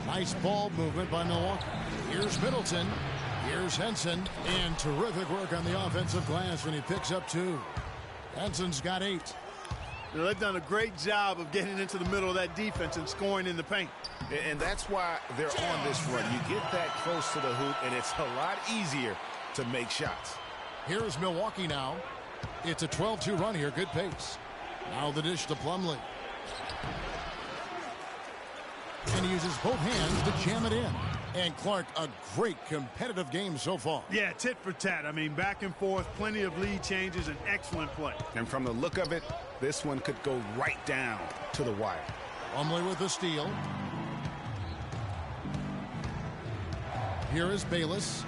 Nice ball movement by Milwaukee. Here's Middleton. Here's Henson. And terrific work on the offensive glass when he picks up 2. Henson's got 8. You know, they've done a great job of getting into the middle of that defense and scoring in the paint. And that's why they're on this run. You get that close to the hoop, and it's a lot easier to make shots. Here's Milwaukee now. It's a 12-2 run here. Good pace. Now the dish to Plumlee. And he uses both hands to jam it in. And Clark, a great competitive game so far. Yeah, tit for tat. I mean, back and forth, plenty of lead changes, and excellent play. And from the look of it, this one could go right down to the wire. Plumlee with the steal. Here is Bayless.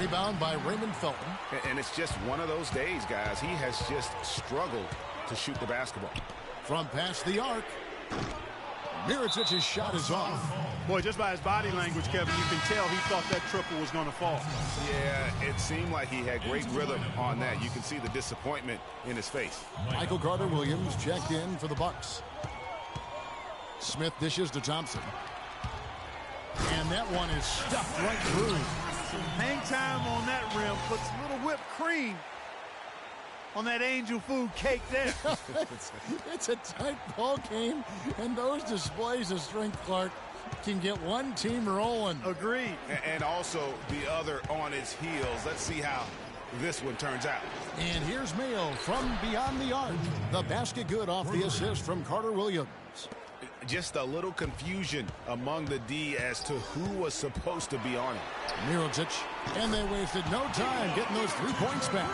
Rebound by Raymond Felton. And it's just one of those days, guys. He has just struggled to shoot the basketball. From past the arc. Mirotic's shot is off. Boy, just by his body language, Kevin, you can tell he thought that triple was going to fall. Yeah, it seemed like he had great rhythm on that. You can see the disappointment in his face. Michael Carter-Williams checked in for the Bucks. Smith dishes to Thompson. And that one is stuffed right through. Hang time on that rim puts a little whipped cream on that angel food cake there. It's a tight ball game, and those displays of strength, Clark, can get one team rolling. Agreed. And also the other on his heels. Let's see how this one turns out. And here's Mayo from beyond the arc. The basket good off the assist from Carter-Williams. Just a little confusion among the D as to who was supposed to be on it. Mirotic, and they wasted no time getting those 3 points back.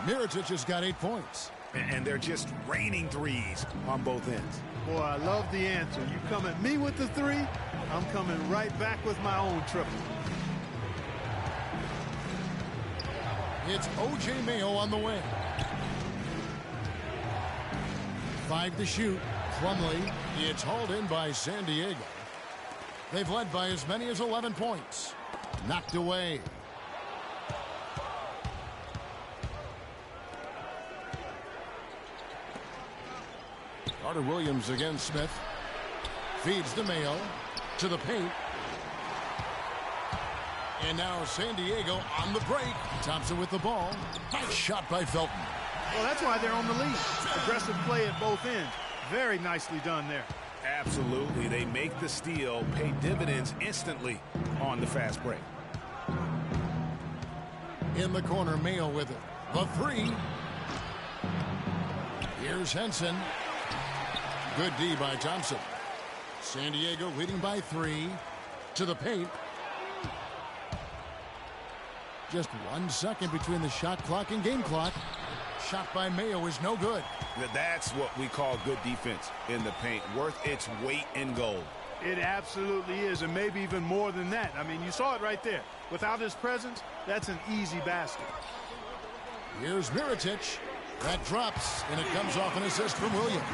Mirotic has got 8 points. And they're just raining threes on both ends. Boy, I love the answer. You come at me with the 3, I'm coming right back with my own triple. It's O.J. Mayo on the way. 5 to shoot. Plumlee. It's hauled in by San Diego. They've led by as many as 11 points. Knocked away. Carter-Williams against Smith. Feeds to Mayo. To the paint. And now San Diego on the break. Thompson with the ball. Nice shot by Felton. Well, that's why they're on the lead. Aggressive play at both ends. Very nicely done there. Absolutely. They make the steal, pay dividends instantly on the fast break. In the corner, Mayo with it. The 3. Here's Henson. Good D by Thompson. San Diego leading by 3. To the paint. Just 1 second between the shot clock and game clock. Shot by Mayo is no good. That's what we call good defense in the paint. Worth its weight in gold. It absolutely is, and maybe even more than that. I mean, you saw it right there. Without his presence, that's an easy basket. Here's Mirotic. That drops, and it comes off an assist from Williams.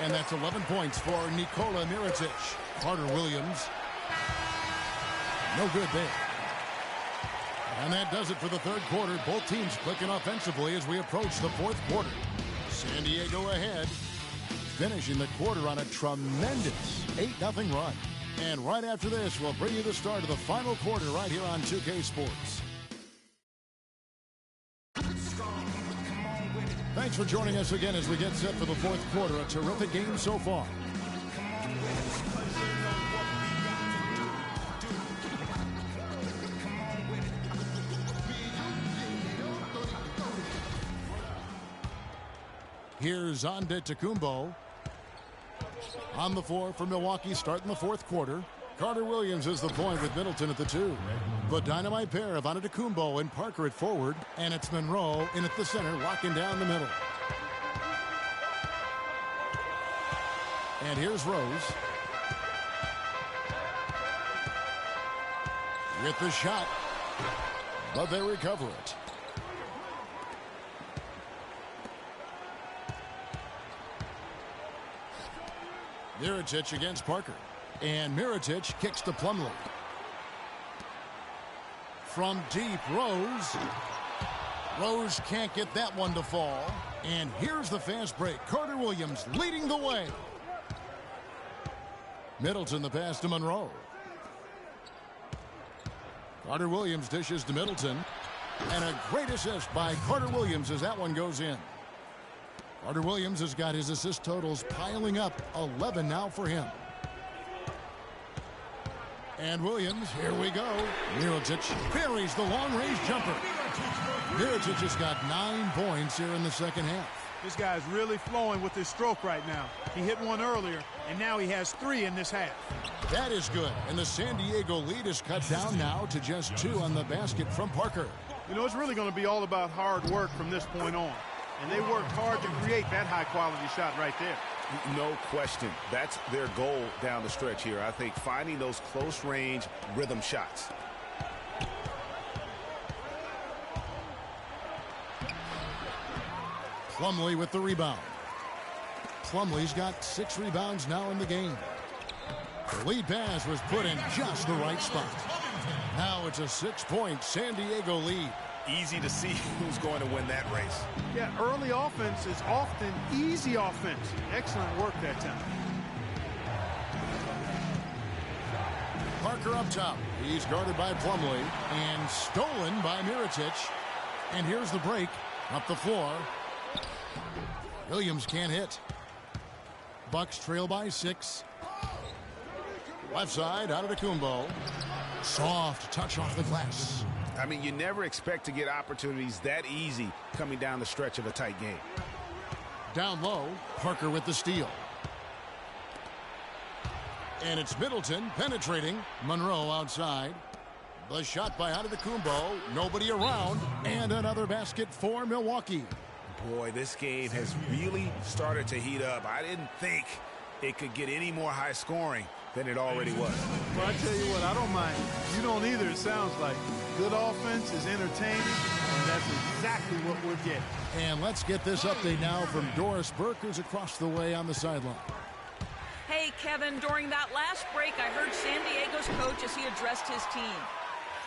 And that's 11 points for Nikola Mirotic. Carter-Williams. No good there. And that does it for the third quarter. Both teams clicking offensively as we approach the fourth quarter. San Diego ahead, finishing the quarter on a tremendous 8-0 run. And right after this, we'll bring you the start of the final quarter right here on 2K Sports. Thanks for joining us again as we get set for the fourth quarter. A terrific game so far. Here's Antetokounmpo. On the floor for Milwaukee starting the fourth quarter. Carter-Williams is the point with Middleton at the 2. The dynamite pair of Antetokounmpo and Parker at forward. And it's Monroe in at the center, locking down the middle. And here's Rose. With the shot. But they recover it. Mirotic against Parker. And Mirotic kicks to Plumlee. from deep. Rose. Rose can't get that one to fall. And here's the fast break. Carter Williams leading the way. Middleton the pass to Monroe. Carter Williams dishes to Middleton. And a great assist by Carter Williams as that one goes in. Carter Williams has got his assist totals piling up. 11 now for him. And Williams, here we go. Mirotic buries the long-range jumper. Mirotic has got 9 points here in the second half. This guy's really flowing with his stroke right now. He hit one earlier, and now he has 3 in this half. That is good. And the San Diego lead is cut down now to just 2 on the basket from Parker. You know, it's really going to be all about hard work from this point on. And they worked hard to create that high-quality shot right there. No question. That's their goal down the stretch here. I think finding those close-range rhythm shots. Plumlee with the rebound. Plumlee's got 6 rebounds now in the game. The lead pass was put in just the right spot. Now it's a 6-point San Diego lead. Easy to see who's going to win that race. Yeah, early offense is often easy offense. Excellent work that time. Parker up top. He's guarded by Plumlee and stolen by Mirotic. And here's the break. Up the floor. Williams can't hit. Bucks trail by 6. Left side, out of the Kumbo. Soft touch off the glass. I mean, you never expect to get opportunities that easy coming down the stretch of a tight game. Down low, Parker with the steal. And it's Middleton penetrating. Monroe outside. The shot by Antetokounmpo. Nobody around. And another basket for Milwaukee. Boy, this game has really started to heat up. I didn't think it could get any more high scoring than it already was. Well, I tell you what, I don't mind. You don't either, it sounds like. Good offense is entertaining, and that's exactly what we're getting. And let's get this update now from Doris Burke, who's across the way on the sideline. Hey, Kevin, during that last break, I heard San Diego's coach as he addressed his team.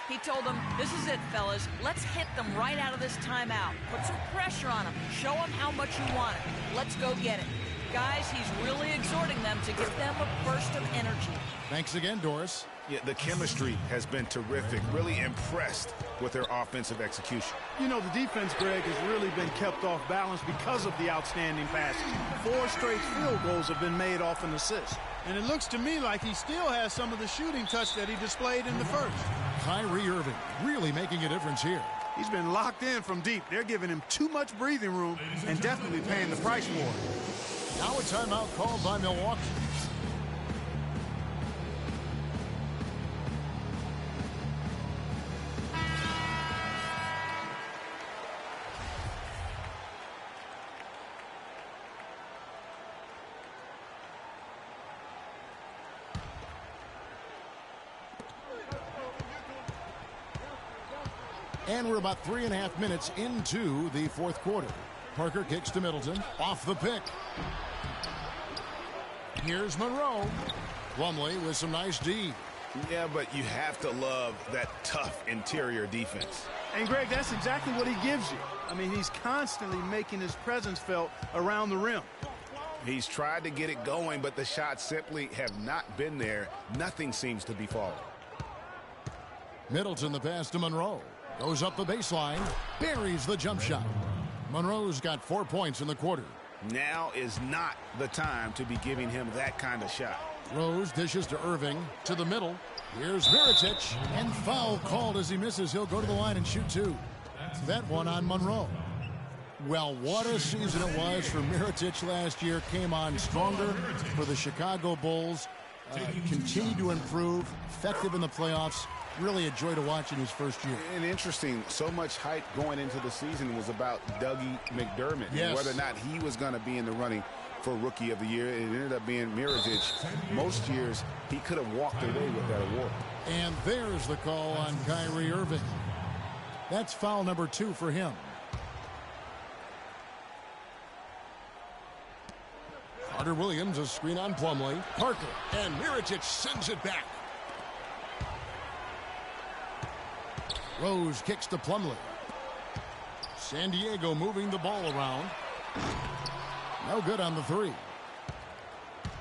He told them, this is it, fellas. Let's hit them right out of this timeout. Put some pressure on them. Show them how much you want it. Let's go get it. Guys, he's really exhorting them to give them a burst of energy. Thanks again, Doris. Yeah, the chemistry has been terrific. Really impressed with their offensive execution. You know, the defense, Greg, has really been kept off balance because of the outstanding passes. 4 straight field goals have been made off an assist. And it looks to me like he still has some of the shooting touch that he displayed in the first. Kyrie Irving really making a difference here. He's been locked in from deep. They're giving him too much breathing room and definitely paying the price for it. Now a timeout called by Milwaukee. And we're about 3.5 minutes into the fourth quarter. Parker kicks to Middleton. Off the pick. Here's Monroe. Plumlee with some nice D. Yeah, but you have to love that tough interior defense. And, Greg, that's exactly what he gives you. I mean, he's constantly making his presence felt around the rim. He's tried to get it going, but the shots simply have not been there. Nothing seems to be falling. Middleton the pass to Monroe. Goes up the baseline. Buries the jump shot. Monroe's got 4 points in the quarter. Now is not the time to be giving him that kind of shot. Rose dishes to Irving. To the middle. Here's Mirotic. And foul called as he misses. He'll go to the line and shoot 2. That one on Monroe. Well, what a season it was for Mirotic last year. Came on stronger for the Chicago Bulls. Continued to improve. Effective in the playoffs. Really a joy to watch in his first year. And interesting, so much hype going into the season was about Dougie McDermott. Yes. And whether or not he was going to be in the running for Rookie of the Year. It ended up being Mirotic. Most years, he could have walked away with that award. And there's the call on Kyrie Irving. That's foul number 2 for him. Carter Williams, a screen on Plumlee. Parker, and Mirotic sends it back. Rose kicks to Plumlee. San Diego moving the ball around. No good on the three.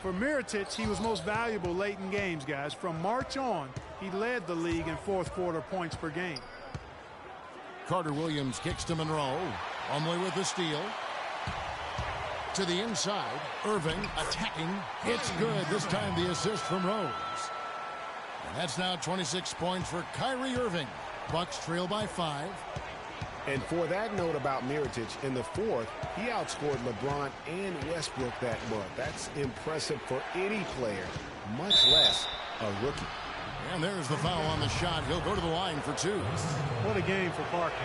For Mirotic, he was most valuable late in games, guys. From March on, he led the league in fourth quarter points per game. Carter Williams kicks to Monroe. Plumlee with the steal. To the inside. Irving attacking. It's good. This time the assist from Rose. And that's now 26 points for Kyrie Irving. Bucks trail by 5. And for that note about Mirotic, in the fourth, he outscored LeBron and Westbrook that month. That's impressive for any player, much less a rookie. And there's the foul on the shot. He'll go to the line for 2. What a game for Parker.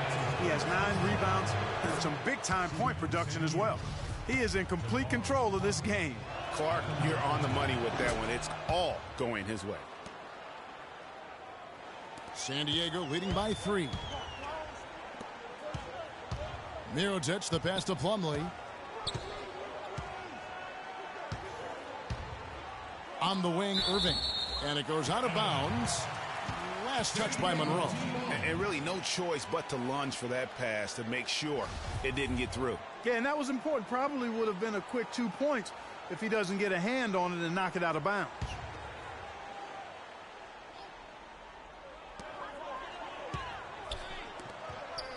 He has 9 rebounds and some big-time point production as well. He is in complete control of this game. Clark, you're on the money with that one. It's all going his way. San Diego leading by 3. Mirotic, the pass to Plumlee. On the wing, Irving. And it goes out of bounds. Last touch by Monroe. And really no choice but to lunge for that pass to make sure it didn't get through. Yeah, and that was important. Probably would have been a quick 2 points if he doesn't get a hand on it and knock it out of bounds.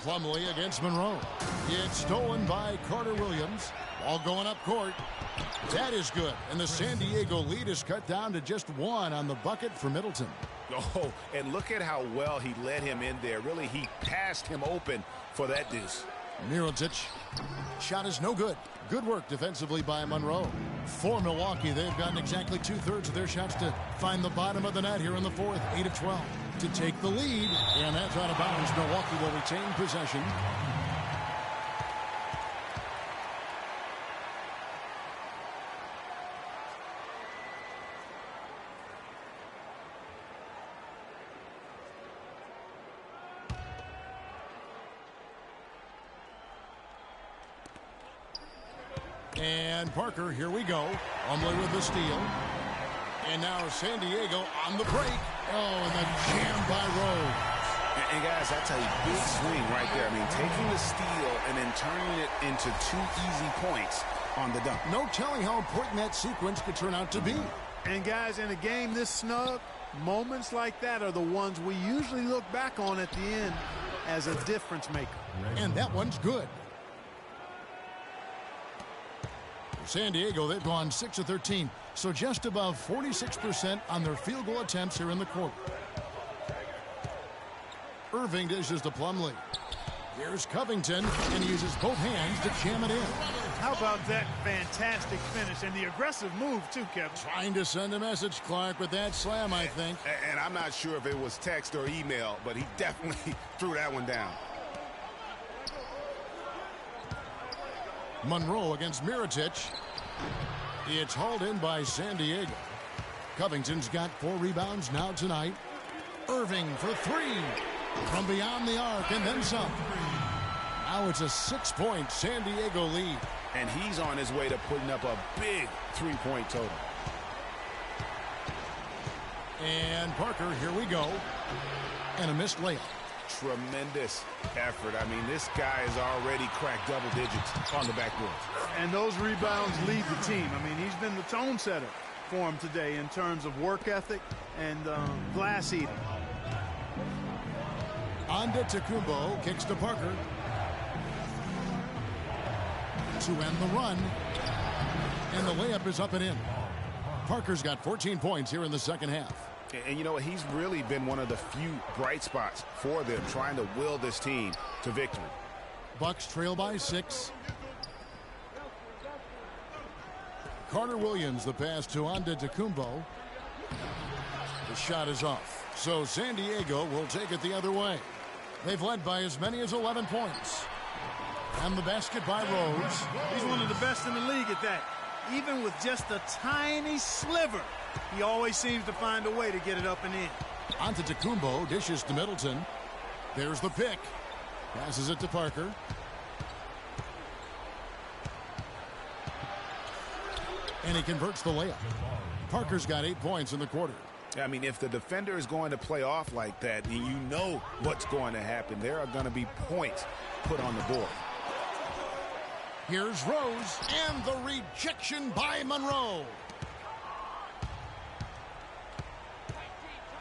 Plumlee against Monroe. It's stolen by Carter Williams. Ball going up court. That is good. And the San Diego lead is cut down to just 1 on the bucket for Middleton. Oh, and look at how well he led him in there. Really, he passed him open for that deuce. Mirotic. Shot is no good. Good work defensively by Monroe. For Milwaukee, they've gotten exactly 2/3 of their shots to find the bottom of the net here in the fourth. 8 of 12 to take the lead. And that's out of bounds. Milwaukee will retain possession. And Parker, here we go. Plumlee with the steal. And now San Diego on the break. Oh, and the jam by Rose. And guys, that's a big swing right there. I mean, taking the steal and then turning it into 2 easy points on the dunk. No telling how important that sequence could turn out to be. And guys, in a game this snug, moments like that are the ones we usually look back on at the end as a difference maker. And that one's good. San Diego, they've gone 6 of 13, so just above 46% on their field goal attempts here in the quarter. Irving dishes to Plumlee. Here's Covington, and he uses both hands to jam it in. How about that fantastic finish and the aggressive move, too, Kevin? Trying to send a message, Clark, with that slam, I think. And I'm not sure if it was text or email, but he definitely threw that one down. Monroe against Mirotic. It's hauled in by San Diego. Covington's got 4 rebounds now tonight. Irving for 3 from beyond the arc and then some. Now it's a 6-point San Diego lead. And he's on his way to putting up a big 3-point total. And Parker, here we go. And a missed layup. Tremendous effort. I mean, this guy has already cracked double digits on the backboard. And those rebounds lead the team. I mean, he's been the tone setter for him today in terms of work ethic and glass eating. Antetokounmpo kicks to Parker. To end the run. And the layup is up and in. Parker's got 14 points here in the second half. And you know what? He's really been one of the few bright spots for them, trying to will this team to victory. Bucks trail by 6. Carter Williams, the pass to Antetokounmpo. The shot is off. So San Diego will take it the other way. They've led by as many as 11 points. And the basket by Rose. He's one of the best in the league at that. Even with just a tiny sliver, he always seems to find a way to get it up and in. Antetokounmpo dishes to Middleton. There's the pick. Passes it to Parker. And he converts the layup. Parker's got 8 points in the quarter. I mean, if the defender is going to play off like that, and you know what's going to happen, there are going to be points put on the board. Here's Rose, and the rejection by Monroe.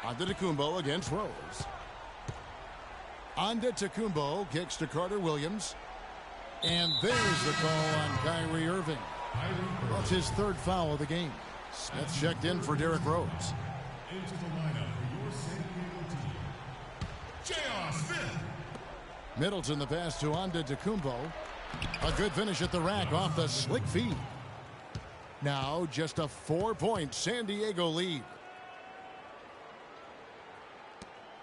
Antetokounmpo against Rose. Antetokounmpo kicks to Carter Williams. And there's the call on Kyrie Irving. That's his third foul of the game. Smith checked in for Derrick Rose. Into the lineup for your San Diego team, J.R. Smith. Middleton the pass to Antetokounmpo. A good finish at the rack off the slick feed. Now just a 4-point San Diego lead.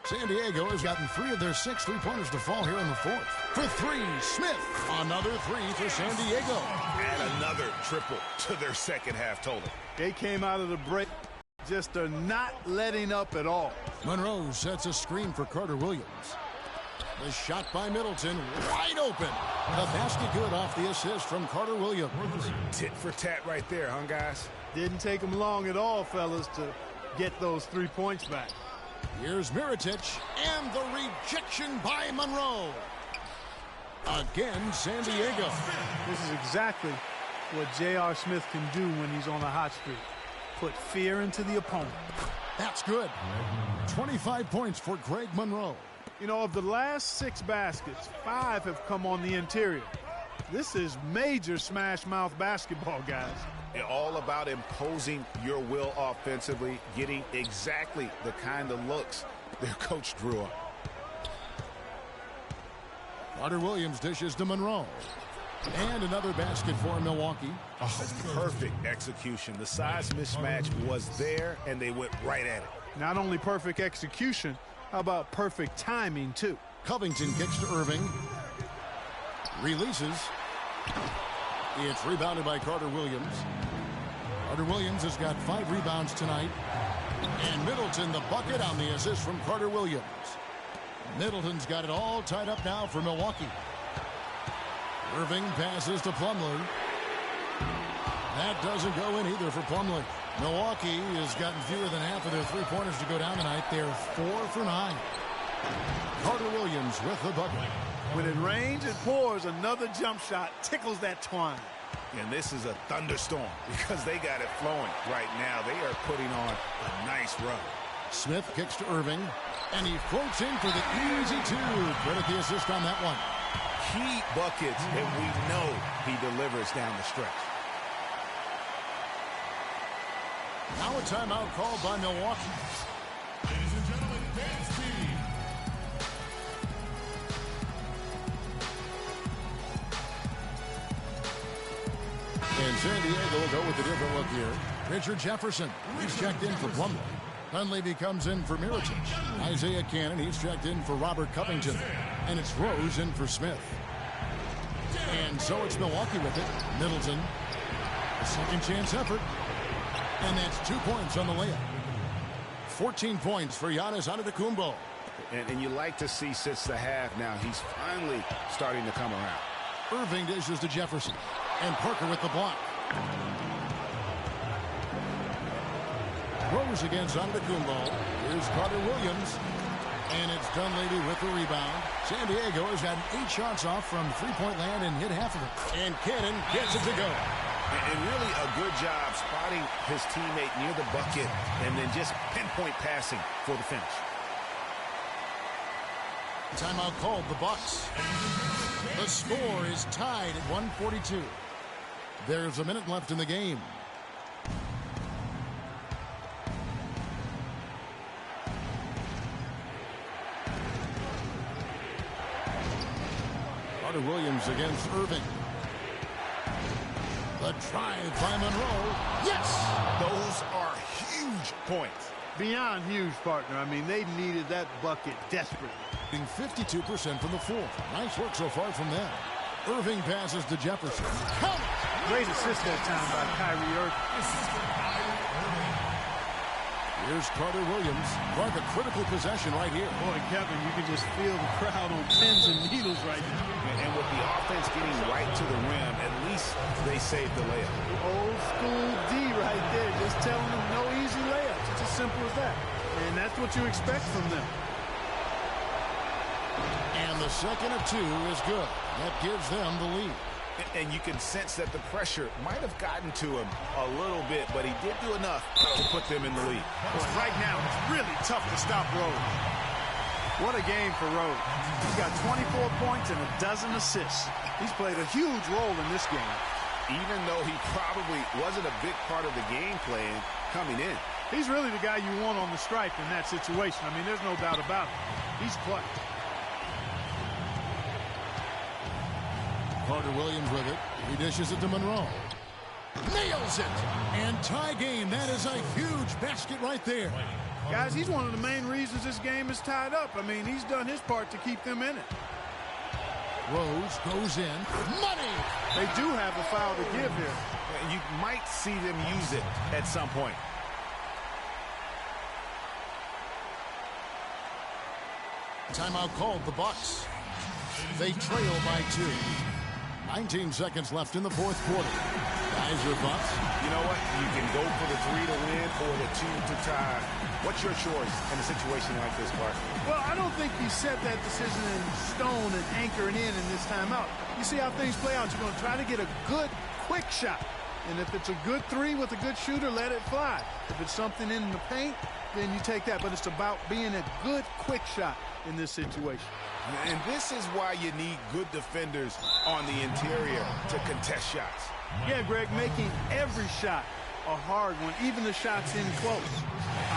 San Diego has gotten 3 of their 6 3-pointers to fall here in the fourth. For 3, Smith. Another 3 for San Diego. And another triple to their second half total. They came out of the break just not letting up at all. Monroe sets a screen for Carter Williams. The shot by Middleton, wide open. The basket good off the assist from Carter Williams. Tit for tat right there, huh, guys? Didn't take them long at all, fellas, to get those 3 points back. Here's Mirotic, and the rejection by Monroe. Again, San Diego. This is exactly what J.R. Smith can do when he's on a hot streak. Put fear into the opponent. That's good. 25 points for Greg Monroe. You know, of the last 6 baskets, 5 have come on the interior. This is major smash mouth basketball, guys. All about imposing your will offensively, getting exactly the kind of looks their coach drew up. Carter Williams dishes to Monroe. And another basket for Milwaukee. Oh, perfect execution. The size mismatch was there, and they went right at it. Not only perfect execution, how about perfect timing, too? Covington kicks to Irving. Releases. It's rebounded by Carter Williams. Carter Williams has got 5 rebounds tonight. And Middleton the bucket on the assist from Carter Williams. Middleton's got it all tied up now for Milwaukee. Irving passes to Plumlee. That doesn't go in either for Plumlee. Milwaukee has gotten fewer than half of their 3-pointers to go down tonight. They're 4 for 9. Carter Williams with the bucket. When it rains, it pours. Another jump shot tickles that twine. And this is a thunderstorm because they got it flowing right now. They are putting on a nice run. Smith kicks to Irving, and he floats in for the easy 2. Credit the assist on that one. Key buckets, and we know he delivers down the stretch. Now a timeout called by Milwaukee. Ladies and gentlemen, dance team. And San Diego will go with a different look here. Richard Jefferson, he's checked in for Plumlee. Dunleavy comes in for Mirotic. Isaiah Cannon, he's checked in for Robert Covington. And it's Rose in for Smith. And so it's Milwaukee with it. Middleton, a second chance effort. And that's 2 points on the layup. 14 points for Giannis Antetokounmpo. And you like to see since the half now, he's finally starting to come around. Irving dishes to Jefferson. And Parker with the block. Rose against Antetokounmpo. Here's Carter Williams. And it's Dunleavy with the rebound. San Diego has gotten 8 shots off from 3-point land and hit half of it. And Cannon gets it to go. And really a good job spotting his teammate near the bucket and then just pinpoint passing for the finish. Timeout called the Bucks. The score is tied at 142. There's a minute left in the game. Carter Williams against Irving. The drive by Monroe. Yes! Those are huge points. Beyond huge, partner. I mean, they needed that bucket desperately. Being 52% from the floor. Nice work so far from them. Irving passes to Jefferson. Count! Great assist that time by Kyrie Irving. Here's Carter Williams. Mark a critical possession right here. Boy, Kevin, you can just feel the crowd on pins and needles right now. And with the offense getting right to the rim, at least they saved the layup. Old school D right there, just telling them no easy layups. It's as simple as that. what you expect from them. And the second of 2 is good. That gives them the lead. And you can sense that the pressure might have gotten to him a little bit, but he did do enough to put them in the lead. Well, right now, it's really tough to stop Rhodes. What a game for Rhodes. He's got 24 points and a dozen assists. He's played a huge role in this game. Even though he probably wasn't a big part of the game plan coming in. He's really the guy you want on the stripe in that situation. I mean, there's no doubt about it. He's clutch. Carter Williams with it. He dishes it to Monroe. Nails it! And tie game. That is a huge basket right there. Guys, he's one of the main reasons this game is tied up. I mean, he's done his part to keep them in it. Rose goes in. Money! They do have a foul to give here. You might see them use it at some point. Timeout called the Bucks. They trail by 2. 19 seconds left in the fourth quarter. Guys, your thoughts? You know what? You can go for the 3 to win or the 2 to tie. What's your choice in a situation like this, Clark? Well, I don't think you set that decision in stone and anchor it in this timeout. You see how things play out. You're going to try to get a good, quick shot. And if it's a good 3 with a good shooter, let it fly. If it's something in the paint, then you take that. But it's about being a good, quick shot in this situation. And this is why you need good defenders on the interior to contest shots. Yeah, Greg, making every shot a hard one, even the shots in close.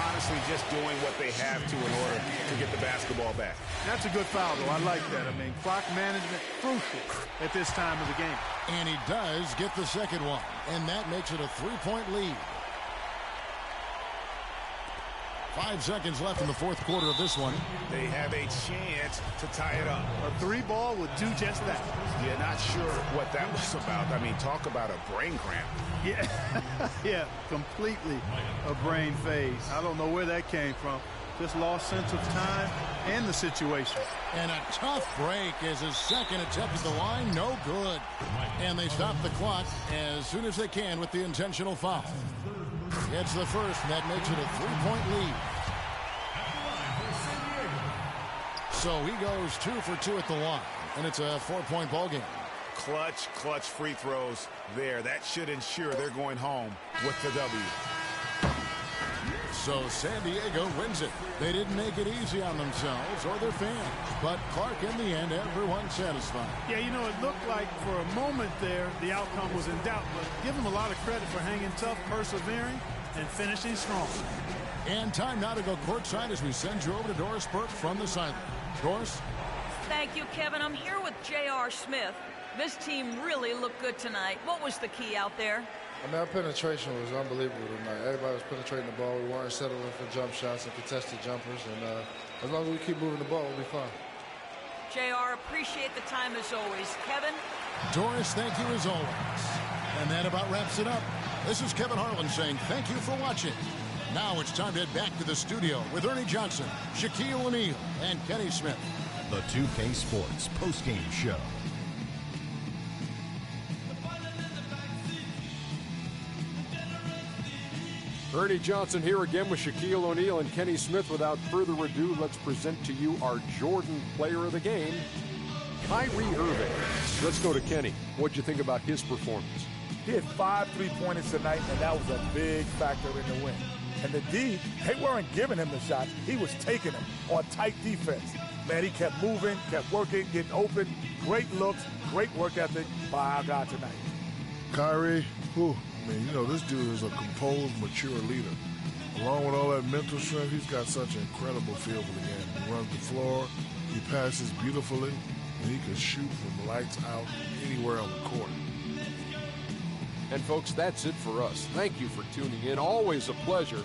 Honestly, just doing what they have to in order to get the basketball back. That's a good foul, though. I like that. I mean, clock management, crucial at this time of the game. And he does get the second one, and that makes it a 3-point lead. 5 seconds left in the fourth quarter of this one. They have a chance to tie it up. A 3-ball would do just that. Yeah, not sure what that was about. I mean, talk about a brain cramp. Yeah, yeah, completely a brain phase. I don't know where that came from. Just lost sense of time and the situation. And a tough break as his second attempt at the line, no good. And they stop the clock as soon as they can with the intentional foul. It's the first, and that makes it a 3-point lead. So he goes 2 for 2 at the line, and it's a 4-point ball game. Clutch free throws there. That should ensure they're going home with the W. So San Diego wins it. They didn't make it easy on themselves or their fans. But Clark, in the end, everyone's satisfied. Yeah, you know, it looked like for a moment there the outcome was in doubt. But give them a lot of credit for hanging tough, persevering, and finishing strong. And time now to go courtside as we send you over to Doris Burke from the sideline. Doris? Thank you, Kevin. I'm here with J.R. Smith. This team really looked good tonight. What was the key out there? I mean, our penetration was unbelievable tonight. Everybody was penetrating the ball. We weren't settling for jump shots and contested jumpers. And as long as we keep moving the ball, we'll be fine. JR, appreciate the time as always. Kevin? Doris, thank you as always. And that about wraps it up. This is Kevin Harlan saying thank you for watching. Now it's time to head back to the studio with Ernie Johnson, Shaquille O'Neal, and Kenny Smith. The 2K Sports postgame show. Ernie Johnson here again with Shaquille O'Neal and Kenny Smith. Without further ado, let's present to you our Jordan player of the game, Kyrie Irving. Let's go to Kenny. What'd you think about his performance? He had 5 3-pointers tonight, and that was a big factor in the win. And the D, they weren't giving him the shots. He was taking them on tight defense. Man, he kept moving, kept working, getting open. Great looks, great work ethic by our guy tonight. Kyrie, whew. I mean, you know, this dude is a composed, mature leader. Along with all that mental strength, he's got such an incredible feel for the game. He runs the floor, he passes beautifully, and he can shoot from lights out anywhere on the court. And folks, that's it for us. Thank you for tuning in. Always a pleasure.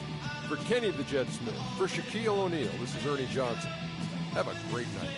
For Kenny the Jet Smith, for Shaquille O'Neal, this is Ernie Johnson. Have a great night.